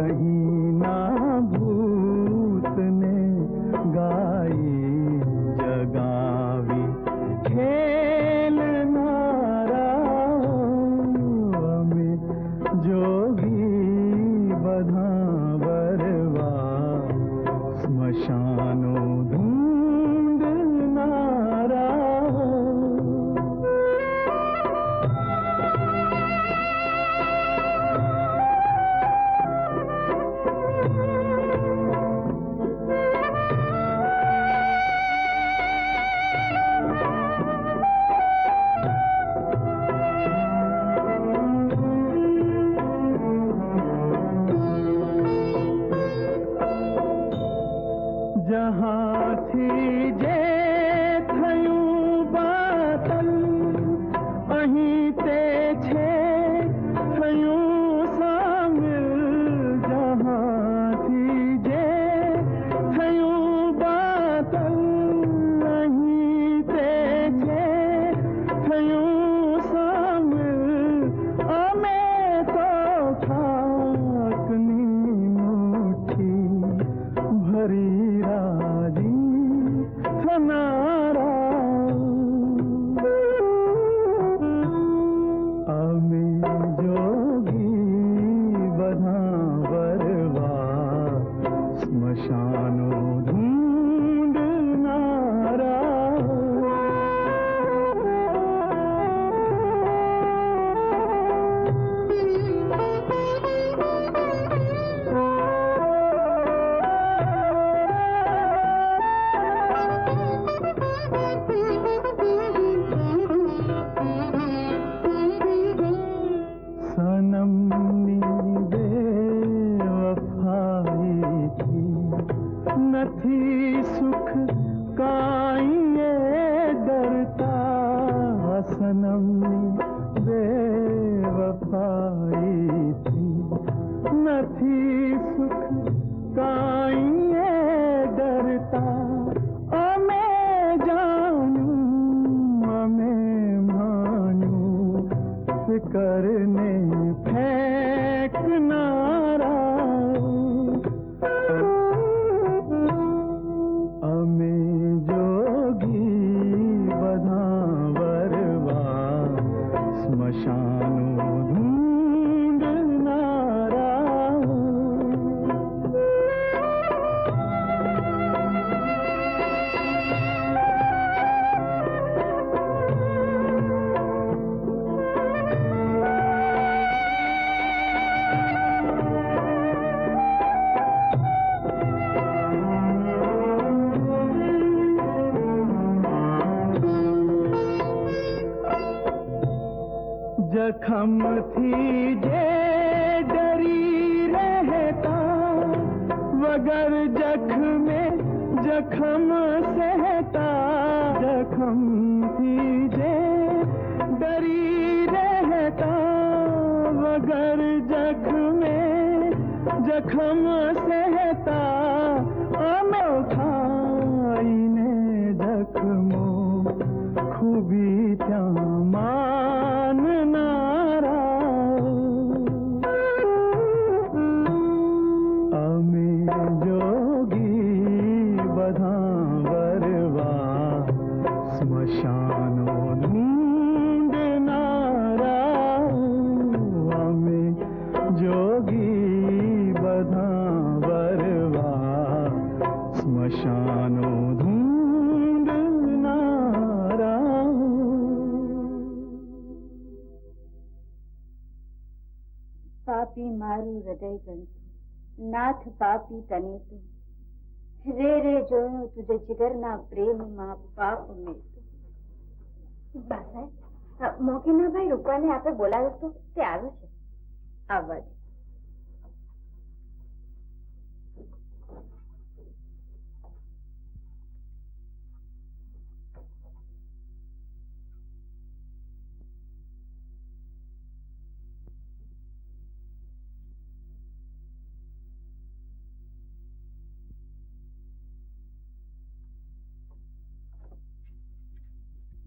Speaker 6: कहीं થી જે થયું બાતલ અહીં તે છે થયું સામેલ જહાંથી જે થયું બાતલ અહીં તે છે થયું સામેલ અમે તો ખાકની મુઠ્ઠી ભરી રાજી થનારા અમે જોગી બધા વરવા સ્મશાનો નથી સુખ કાંઈએ ડરતા સનમની બેવફાઈથી નથી સુખ કાંઈએ ડરતા અમે જાણ્યું અમે માન્યું ફિકરને ફેંકનારા અમે જોગી બધા વરવા સ્મશાનો ઢૂંઢનારા જખમથી જે ડરી રહેતા વગર જખમે જખમ સહેતા જખમથી જે ડરી રહેતા વગર જખમે જખમ સહેતા અમે ખાઈને જખમો ખૂબી ત્યાં માનનારા અમે જોગી બધા વરવા સ્મશાનો ઢૂંઢનારા અમે જોગી બધા વરવા સ્મશાનો
Speaker 3: પાપી મારું હૃદય ગણતું નાથ પાપી તને તું રે રે જોયું તુજે જીગરના પ્રેમમાં પાપ મેતું બા સાહેબ મોગીના ભાઈ રૂપાને આપણે બોલાવ્યો તો તે આવ્યો છે આવવા દે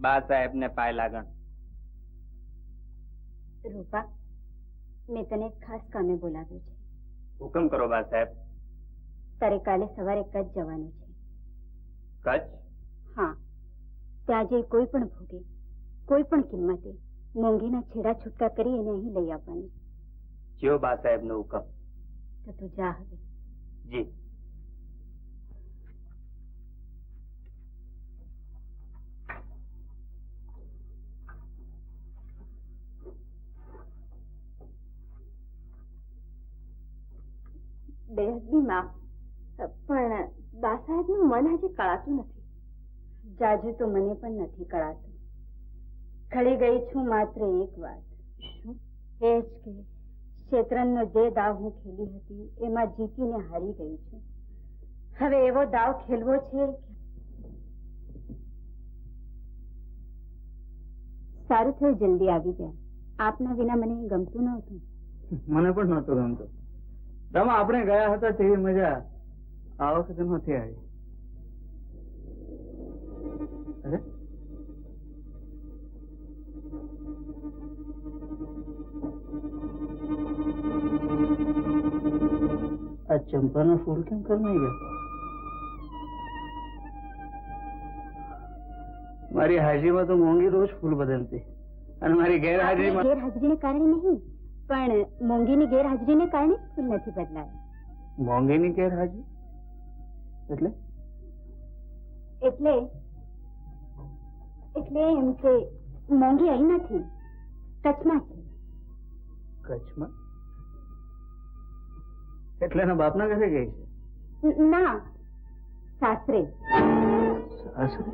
Speaker 2: બા સાહેબ ને પાય લાગણ
Speaker 3: રૂપા મેં તને ખાસ કામે બોલાવ્યો છે
Speaker 2: હુકમ કરો બા સાહેબ
Speaker 3: તારે કાલે સવારે કચ્છ જવાનું છે
Speaker 2: કચ્છ
Speaker 3: હા ત્યાં જઈ કોઈ પણ ભોગે કોઈ પણ કિંમતે મોંઘીના છેડા છૂટકા કરી એને અહીં લઈ આવવાની
Speaker 2: જીઓ બા સાહેબ નો હુકમ
Speaker 3: તો તું જા હવે
Speaker 2: જી
Speaker 3: બેહદની માં પણ બા સાહેબનું મન હજી કળાતું નથી જાજુ તો મને પણ નથી કળાતું ખળી ગઈ છું માત્ર એક વાત શું એ જ કે ક્ષેત્રનો જે દાવ હું ખેલી હતી એમાં જીતીને હારી ગઈ છું હવે એવો દાવ ખેલવો છે સારું થયું જલ્દી આવી ગયા. આપના વિના મને ગમતું નહોતું.
Speaker 5: મને પણ નહોતું ગમતું. રમા, આપણે ગયા હતા તેવી મજા આ વખતે નથી આવી. અરે આ ચંપાનો ફૂલ કેમ કરનાઈ ગયો? મારી હાજરીમાં તો મોંઘી રોજ ફૂલ બદલતી અને મારી ગેરહાજરીમાં
Speaker 3: ગેરહાજરીને કારણે નહીં, પણ મોંઘીની ગેરહાજરીને કારણે ફૂલ નથી બદલાયા.
Speaker 5: મોંઘીની ગેરહાજરી એટલે
Speaker 3: એટલે એટલે એમ કે મોંઘી અહીં નથી, કચ્છમાં છે.
Speaker 5: કચ્છમાં? એટલે એના બાપના ઘરે ગઈ છે?
Speaker 3: ના, સાસરે.
Speaker 5: સાસરે?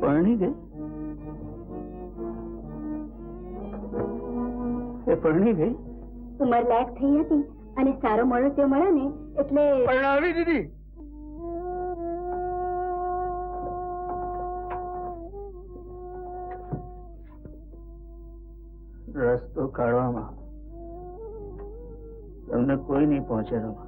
Speaker 5: પરણી ગઈ? એ પરણી ગઈ?
Speaker 3: ઉંમર લાયક થઈ હતી અને સારો મળ્યો તે મળ્યો ને એટલે
Speaker 8: પરણાવી દીધી.
Speaker 5: રસ્તો કાઢવામાં તમને કોઈ નહીં પહોંચે. રમા,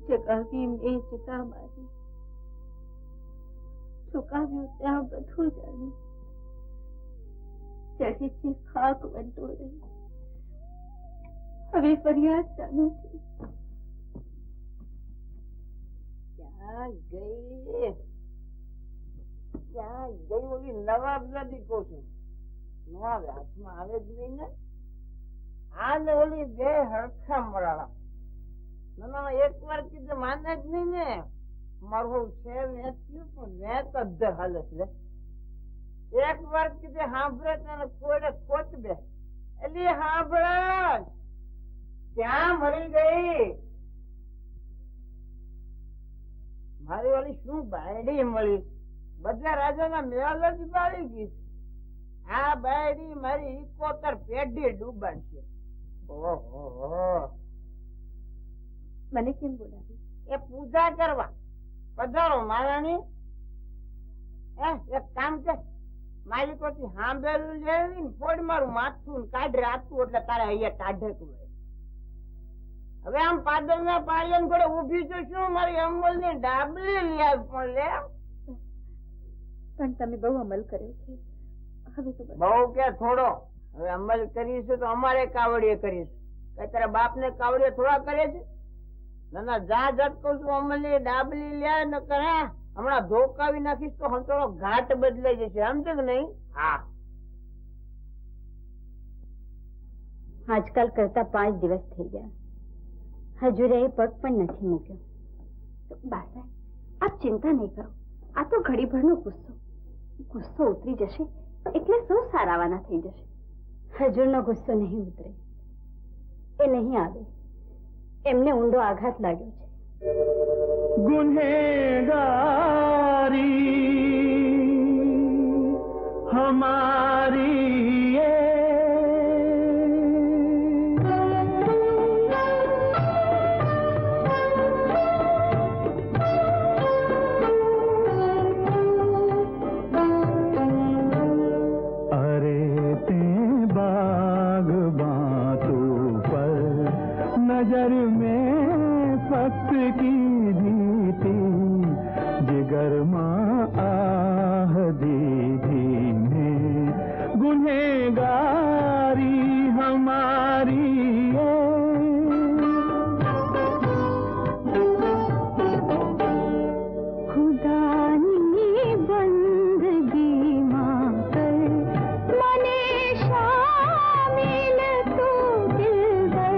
Speaker 4: જગાવી મેં જગા મારી, ચુકાવ્યું ત્યાં બધું જાણ્યું. ચઢી છે ખાક વંટોળે, હવે ફરિયાદ ચાલુ છે.
Speaker 9: ક્યાં ગઈ ઓલી નવાબ નદી કહું છું. નવાબ હાથમાં આવે જ નહીં ને. આ ને ઓલી બે હરખા મળાળા. ના એક વાર કીધું માને જ નહીં ને. મારું છે વેચ્યું પણ વેચ અધર હાલત લે. એક વાર કીધે સાંભળે તને કોઈને ખોટ બે એટલે સાંભળે ક્યાં મળી ગઈ. મારી વાળી શું બાયડી મળી. બધા રાજાના મેળ જ બાળી ગઈ. આ બાયડી મારી 71 પેઢી ડૂબાડશે. ઓહો,
Speaker 4: મને કેમ બોલાવી?
Speaker 9: એ પૂજા કરવા પધારો મહારાણી. એક કામ કર, માલિકોથી હાંભેલું લેવી ને ફોડ મારું માથું કાઢ રાખતું એટલે તારે અહીંયા ટાઢકું હોય. હવે આમ પાદર ના પાયન ઘોડે ઉભી તો શું મારી અમલ ની ડાબલી લઈ પણ લે.
Speaker 4: પણ તમે બહુ અમલ કર્યો છે. હવે તો
Speaker 9: બહુ કે થોડો. હવે અમલ કરીશું તો અમારે કાવડીએ કરીશું. કઈ તારા બાપ ને કાવડીએ થોડા કરે છે? ના જા જટ કઉ છું અમલ ની ડાબલી લે ન કરે. હમણાં ધોકાવી નાખીશ તો હંતોળો ઘાટ બદલાઈ જશે. સમજે કે નહીં? હા.
Speaker 3: આજકાલ કરતા 5 દિવસ થઈ ગયા, હજુ રે પગ પણ નથી મૂક્યો. બા સાહેબ, આપ ચિંતા નહીં કરો. આ તો ઘડીભરનો ગુસ્સો ઉતરી જશે એટલે સૌ સારાવાના થઈ જશે. હજુરનો ગુસ્સો નહીં ઉતરે, એ નહીં આવે. એમને ઊંડો આઘાત લાગ્યો છે.
Speaker 6: गुनहगारी हमारी अरे ते बाग बातों पर नजर में फक्त की दी थी जिगर मां आह दीदी में गुनहगारी हमारी खुदानी बंदगी मां कर मने शामिल तो दिलबर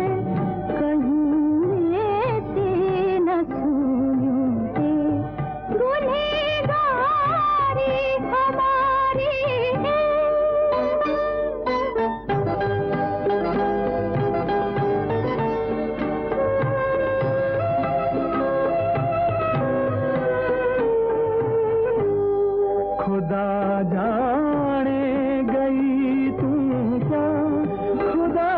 Speaker 6: खुदा जाने गई तू क्या खुदा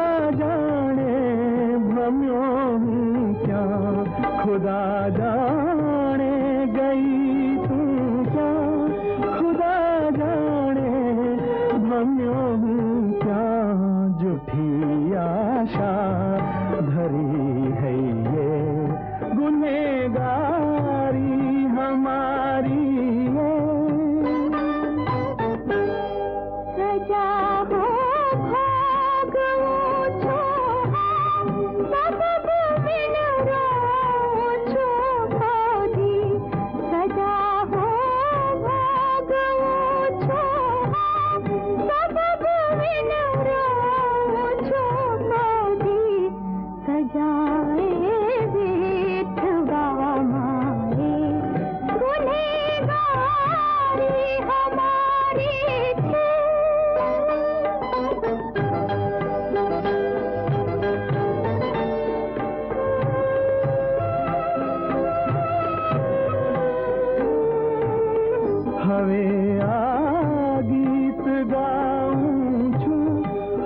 Speaker 6: હવે આ ગીત ગાઉં છું,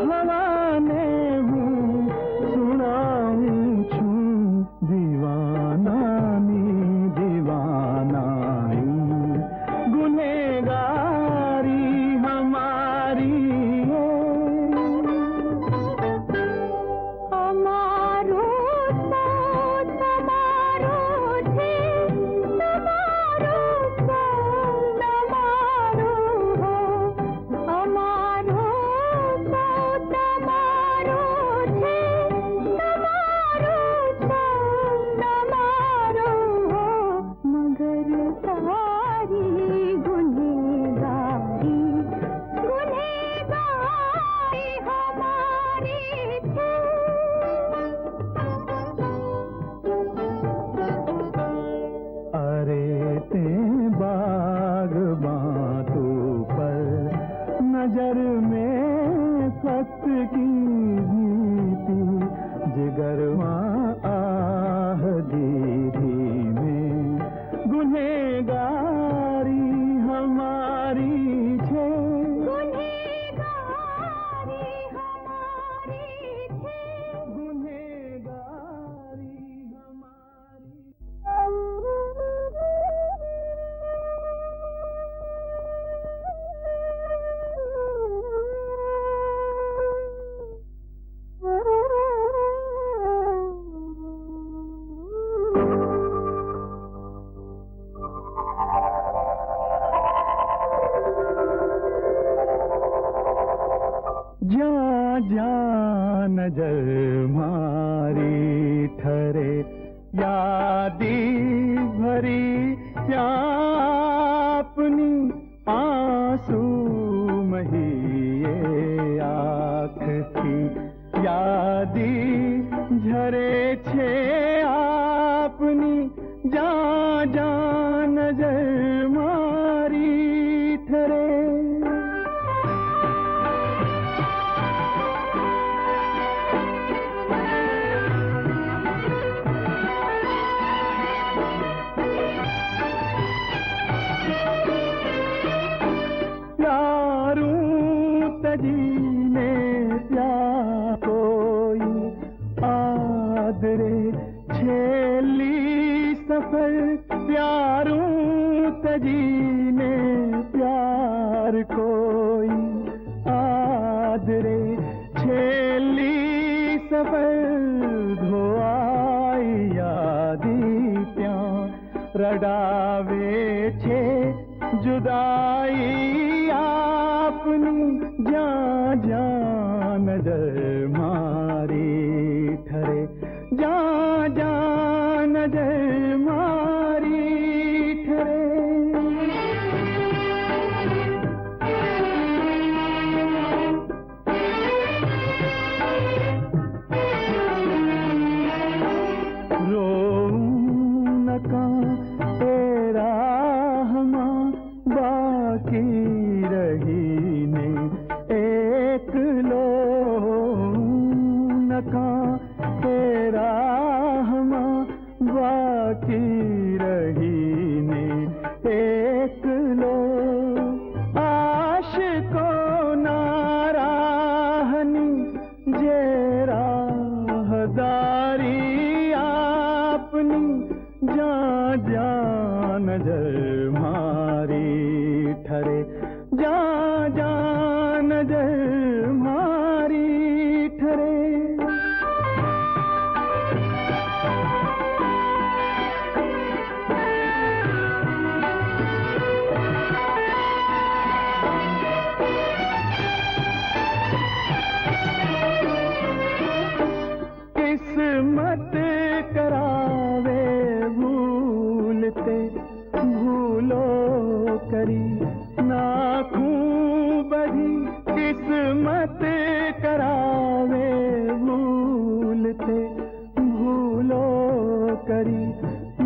Speaker 6: હવાને હું સુણાવું છું, દીવાનાની દીવાનાઈ ગુનેગારી હમારી
Speaker 4: અમારો તમારો છે, તમારો તમારો હો, અમારો તમારો છે, તમારો તમારો હો, મગર તારી ગુનેગારી ગુનેગારી હમારી છે.
Speaker 6: अरे ते बागबां तो पर नजर में सख्त की जीती, जिगर मां आह दीदी में गुनेगारी हमारी છે, ગુનેગારી હમારી છે, ગુનેગારી હમારી. જ્યાં જ્યાં નજર મારી ઠરે, યાદી ભરી આપની આંસુ મહીએ આંખથી, યાદી ઝરે છે આપની, જ્યાં જ્યાં નજર મારી ઠરે. जीने प्यार कोई आदरे छेली सफर, प्यारूं तजीने प्यार कोई आदरे छेली सफर, धोआई यादी प्यार रडावे छे जुदाई आपनी, જ્યાં જ્યાં નજર મારી ઠરે, જ્યાં જ્યાં નજર મારી ઠરે. રોઉં નકા તેરા હમા બાકી રહીને, એકલો નકા તેરા હમા બાકી રહીને, એકલો આશિકો નારાહની જે રાહદારી આપની, જ્યાં જ્યાં નજર મારી ઠરે, જ્યાં જ્યાં નજર મારી ઠરે. કિસ્મત કરાવે ભૂલતે, ભૂલો કરી નાખું બધી, કિસ્મત કરાવે ભૂલતે, ભૂલો કરી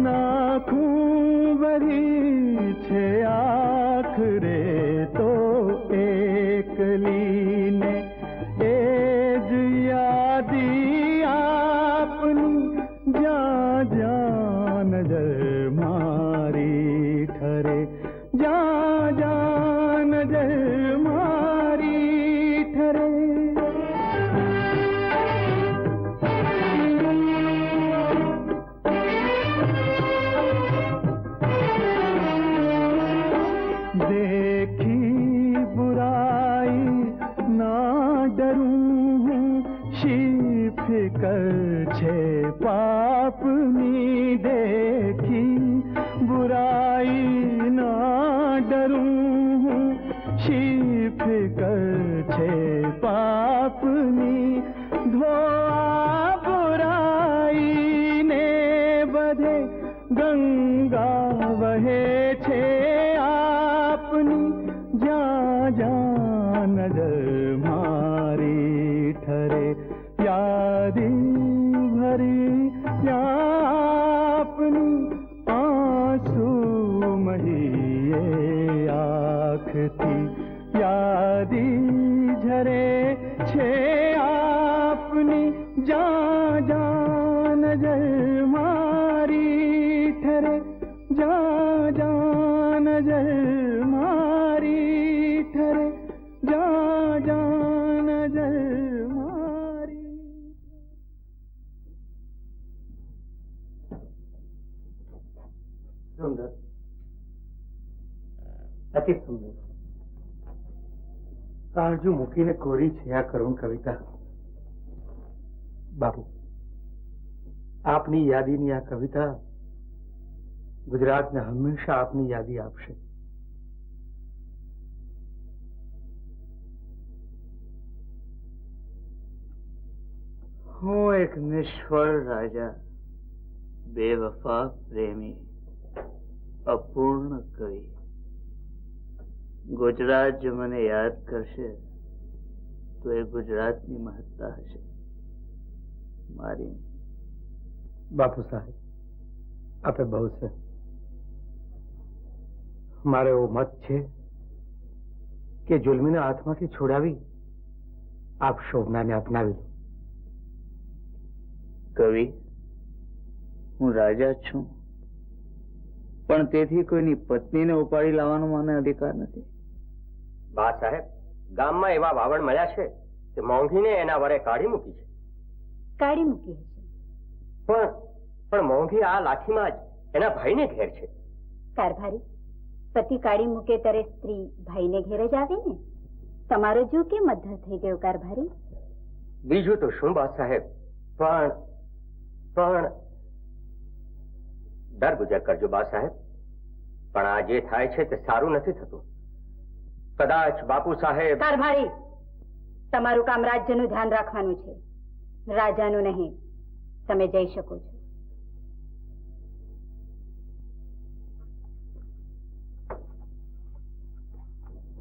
Speaker 6: નાખું બધી, છે આખરે તો એકલીને એ જ યાદી આપની, જ્યાં જ્યાં નજર મારી ઠરે, જ્યાં देखी बुराई ना डरूं शी फिकर छे पापनी देखी बुराई ना डरूं शी फिकर छे पापनी धोआ बुराई ने बधे गंगा वहे छे आपनी जा जा नजर मारी ठरे यादी भरी आपनी आंसू महिए आँख थी यादी झरे छे आपनी जा जा नजर मारी ठरे जा जा नजर मारी ठरे जा जा नजर मारी।
Speaker 8: सुंदर, अति सुंदर, કાળજું મૂકીને કોરી છે આ કરુણ કવિતા. બાપુ, આપની યાદીની આ કવિતા ગુજરાતને હંમેશા આપની યાદી આપશે.
Speaker 5: હું એક નિષ્ફળ રાજા, બેવફા પ્રેમી, અપૂર્ણ કવિ. ગુજરાત જો મને યાદ કરશે તો એ ગુજરાતની મહત્તા હશે, મારી નહીં.
Speaker 8: બાપુ સાહેબ, આપે બહુ છે. મારો એવો મત છે કે જુલ્મીને હાથમાંથી છોડાવી આપ શોભનાને અપનાવી લો.
Speaker 5: કવિ, હું રાજા છું, પણ તેથી કોઈની પત્નીને ઉપાડી લાવવાનો મને અધિકાર નથી.
Speaker 2: બા સાહેબ, ગામમાં એવા વાવડ મળ્યા છે કે મોંઘીને એના વરે કાઢી મૂકી છે.
Speaker 3: કાઢી મૂકી હશે,
Speaker 2: પણ મોંઘી આ લાઠીમાં જ એના ભાઈને ઘેર છે.
Speaker 3: કારભારી, પતિ કાઢી મૂકે ત્યારે સ્ત્રી ભાઈને ઘેર જ આવે ને. તમારો જીવ કેમ અદ્ધર થઈ ગયો કારભારી?
Speaker 2: બીજું તો શું બા સાહેબ, પણ ડર ગુજર કરજો બા સાહેબ. પણ આ જે થાય છે તે સારું નથી થતું. કદાચ બાપુ સાહેબ.
Speaker 3: કારભારી, તમારું કામ રાજ્યનું ધ્યાન રાખવાનું છે, રાજાનું નહીં. તમે જઈ શકો છો.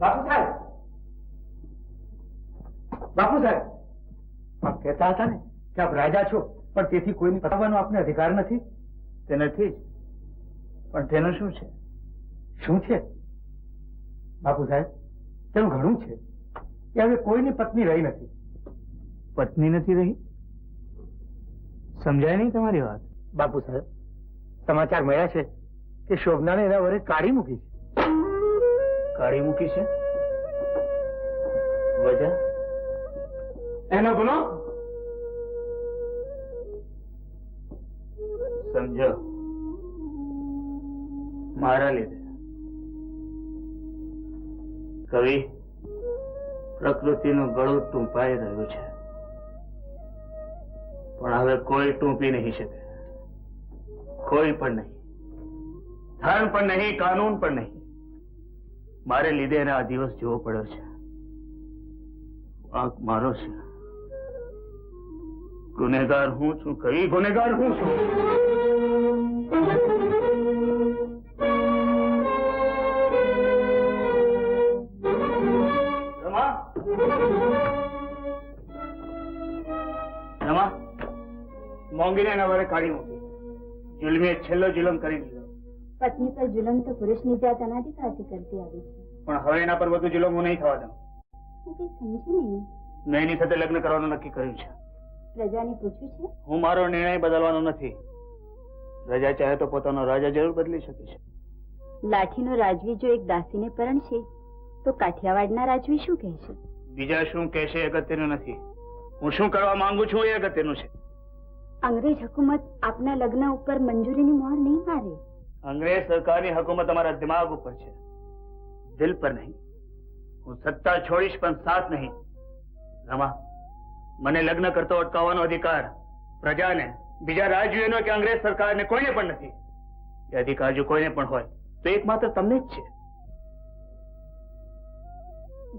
Speaker 8: બાપુ સાહેબ, બાપુ સાહેબ, આપ કહેતા હતા ને કે આપ રાજા છો, પણ તેથી કોઈને પતાવવાનો આપને અધિકાર નથી.
Speaker 5: તે નથી જ, પણ તેનું શું છે?
Speaker 8: શું છે બાપુ સાહેબ? તેનું ઘણું છે કે હવે કોઈની પત્ની રહી નથી.
Speaker 5: પત્ની નથી રહી? સમજાય નહીં તમારી વાત.
Speaker 8: બાપુ સાહેબ, સમાચાર મળ્યા છે કે શોભનાને એના વરે કાઢી મૂકી છે.
Speaker 5: કાઢી મૂકી છે? વજહ?
Speaker 8: એનો ગુનો
Speaker 5: સમજો, મારા લીધે. કવિ, પ્રકૃતિનું ગળું ટૂંપાઈ રહ્યું છે, પણ હવે કોઈ ટૂંપી નહીં શકે. કોઈ પણ નહીં, ધર્મ પણ નહીં, કાનૂન પણ નહીં. મારે લીધે એને આ દિવસ જોવો પડ્યો છે. વાંક મારો છે. ગુનેગાર હું છું કવિ, ગુનેગાર હું છું. મોંઘીને એના વરે કાઢી મૂકી. જુલ્મીએ છેલ્લો જુલમ કરી દીધો.
Speaker 3: પત્ની પર જુલમ તો પુરુષની જાત અનાદિકાળથી કરતી આવી છે.
Speaker 5: પણ હવે એના પર વધુ જુલમ હું નહીં થવા દઉં.
Speaker 3: હું કઈ સમજી નહીં.
Speaker 5: મેં એની સાથે લગ્ન કરવાનું નક્કી કર્યું છે.
Speaker 3: પ્રજાને પૂછ્યું છે?
Speaker 5: હું મારો નિર્ણય બદલવાનો નથી. પ્રજા ચાહે તો પોતાનો રાજા જરૂર બદલી શકે છે.
Speaker 3: લાઠીનો રાજવી જો એક દાસીને પરણશે તો કાઠિયાવાડના રાજવી શું કહેશે?
Speaker 5: બીજા શું કહેશે એ અગત્યનું નથી. હું શું કરવા માંગુ છું એ અગત્યનું છે.
Speaker 3: અંગ્રેજ હુકુમત આપના લગ્ન ઉપર મંજૂરીની મોહર નહીં મારે.
Speaker 5: અંગ્રેજ સરકારની હુકુમત અમારા દિમાગ ઉપર છે. દિલ પર નહીં. હું સત્તા છોડીશ પણ સાથ નહીં. રમા, મને લગ્ન કરતો અટકાવવાનો અધિકાર પ્રજાને, બીજા રાજવીઓનો કે અંગ્રેજ સરકારને કોઈને પણ નથી. એ અધિકાર જો કોઈને પણ હોય તો એકમાત્ર તમને જ છે.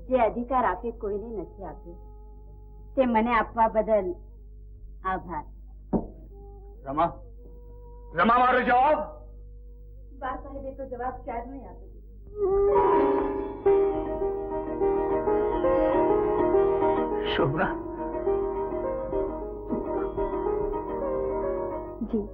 Speaker 3: જે અધિકાર આપે કોઈને નથી આપ્યો તે મને આપવા બદલ આભાર.
Speaker 5: રમા, રમા, મારો જવાબ.
Speaker 3: બા સાહેબે તો જવાબ ક્યારનો આપી દીધો.
Speaker 5: શોભના.
Speaker 3: જી.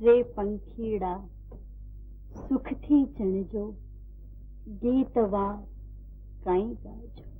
Speaker 3: રે પંખીડા સુખથી ચણજો, ગીતવા કઈ ગાજો.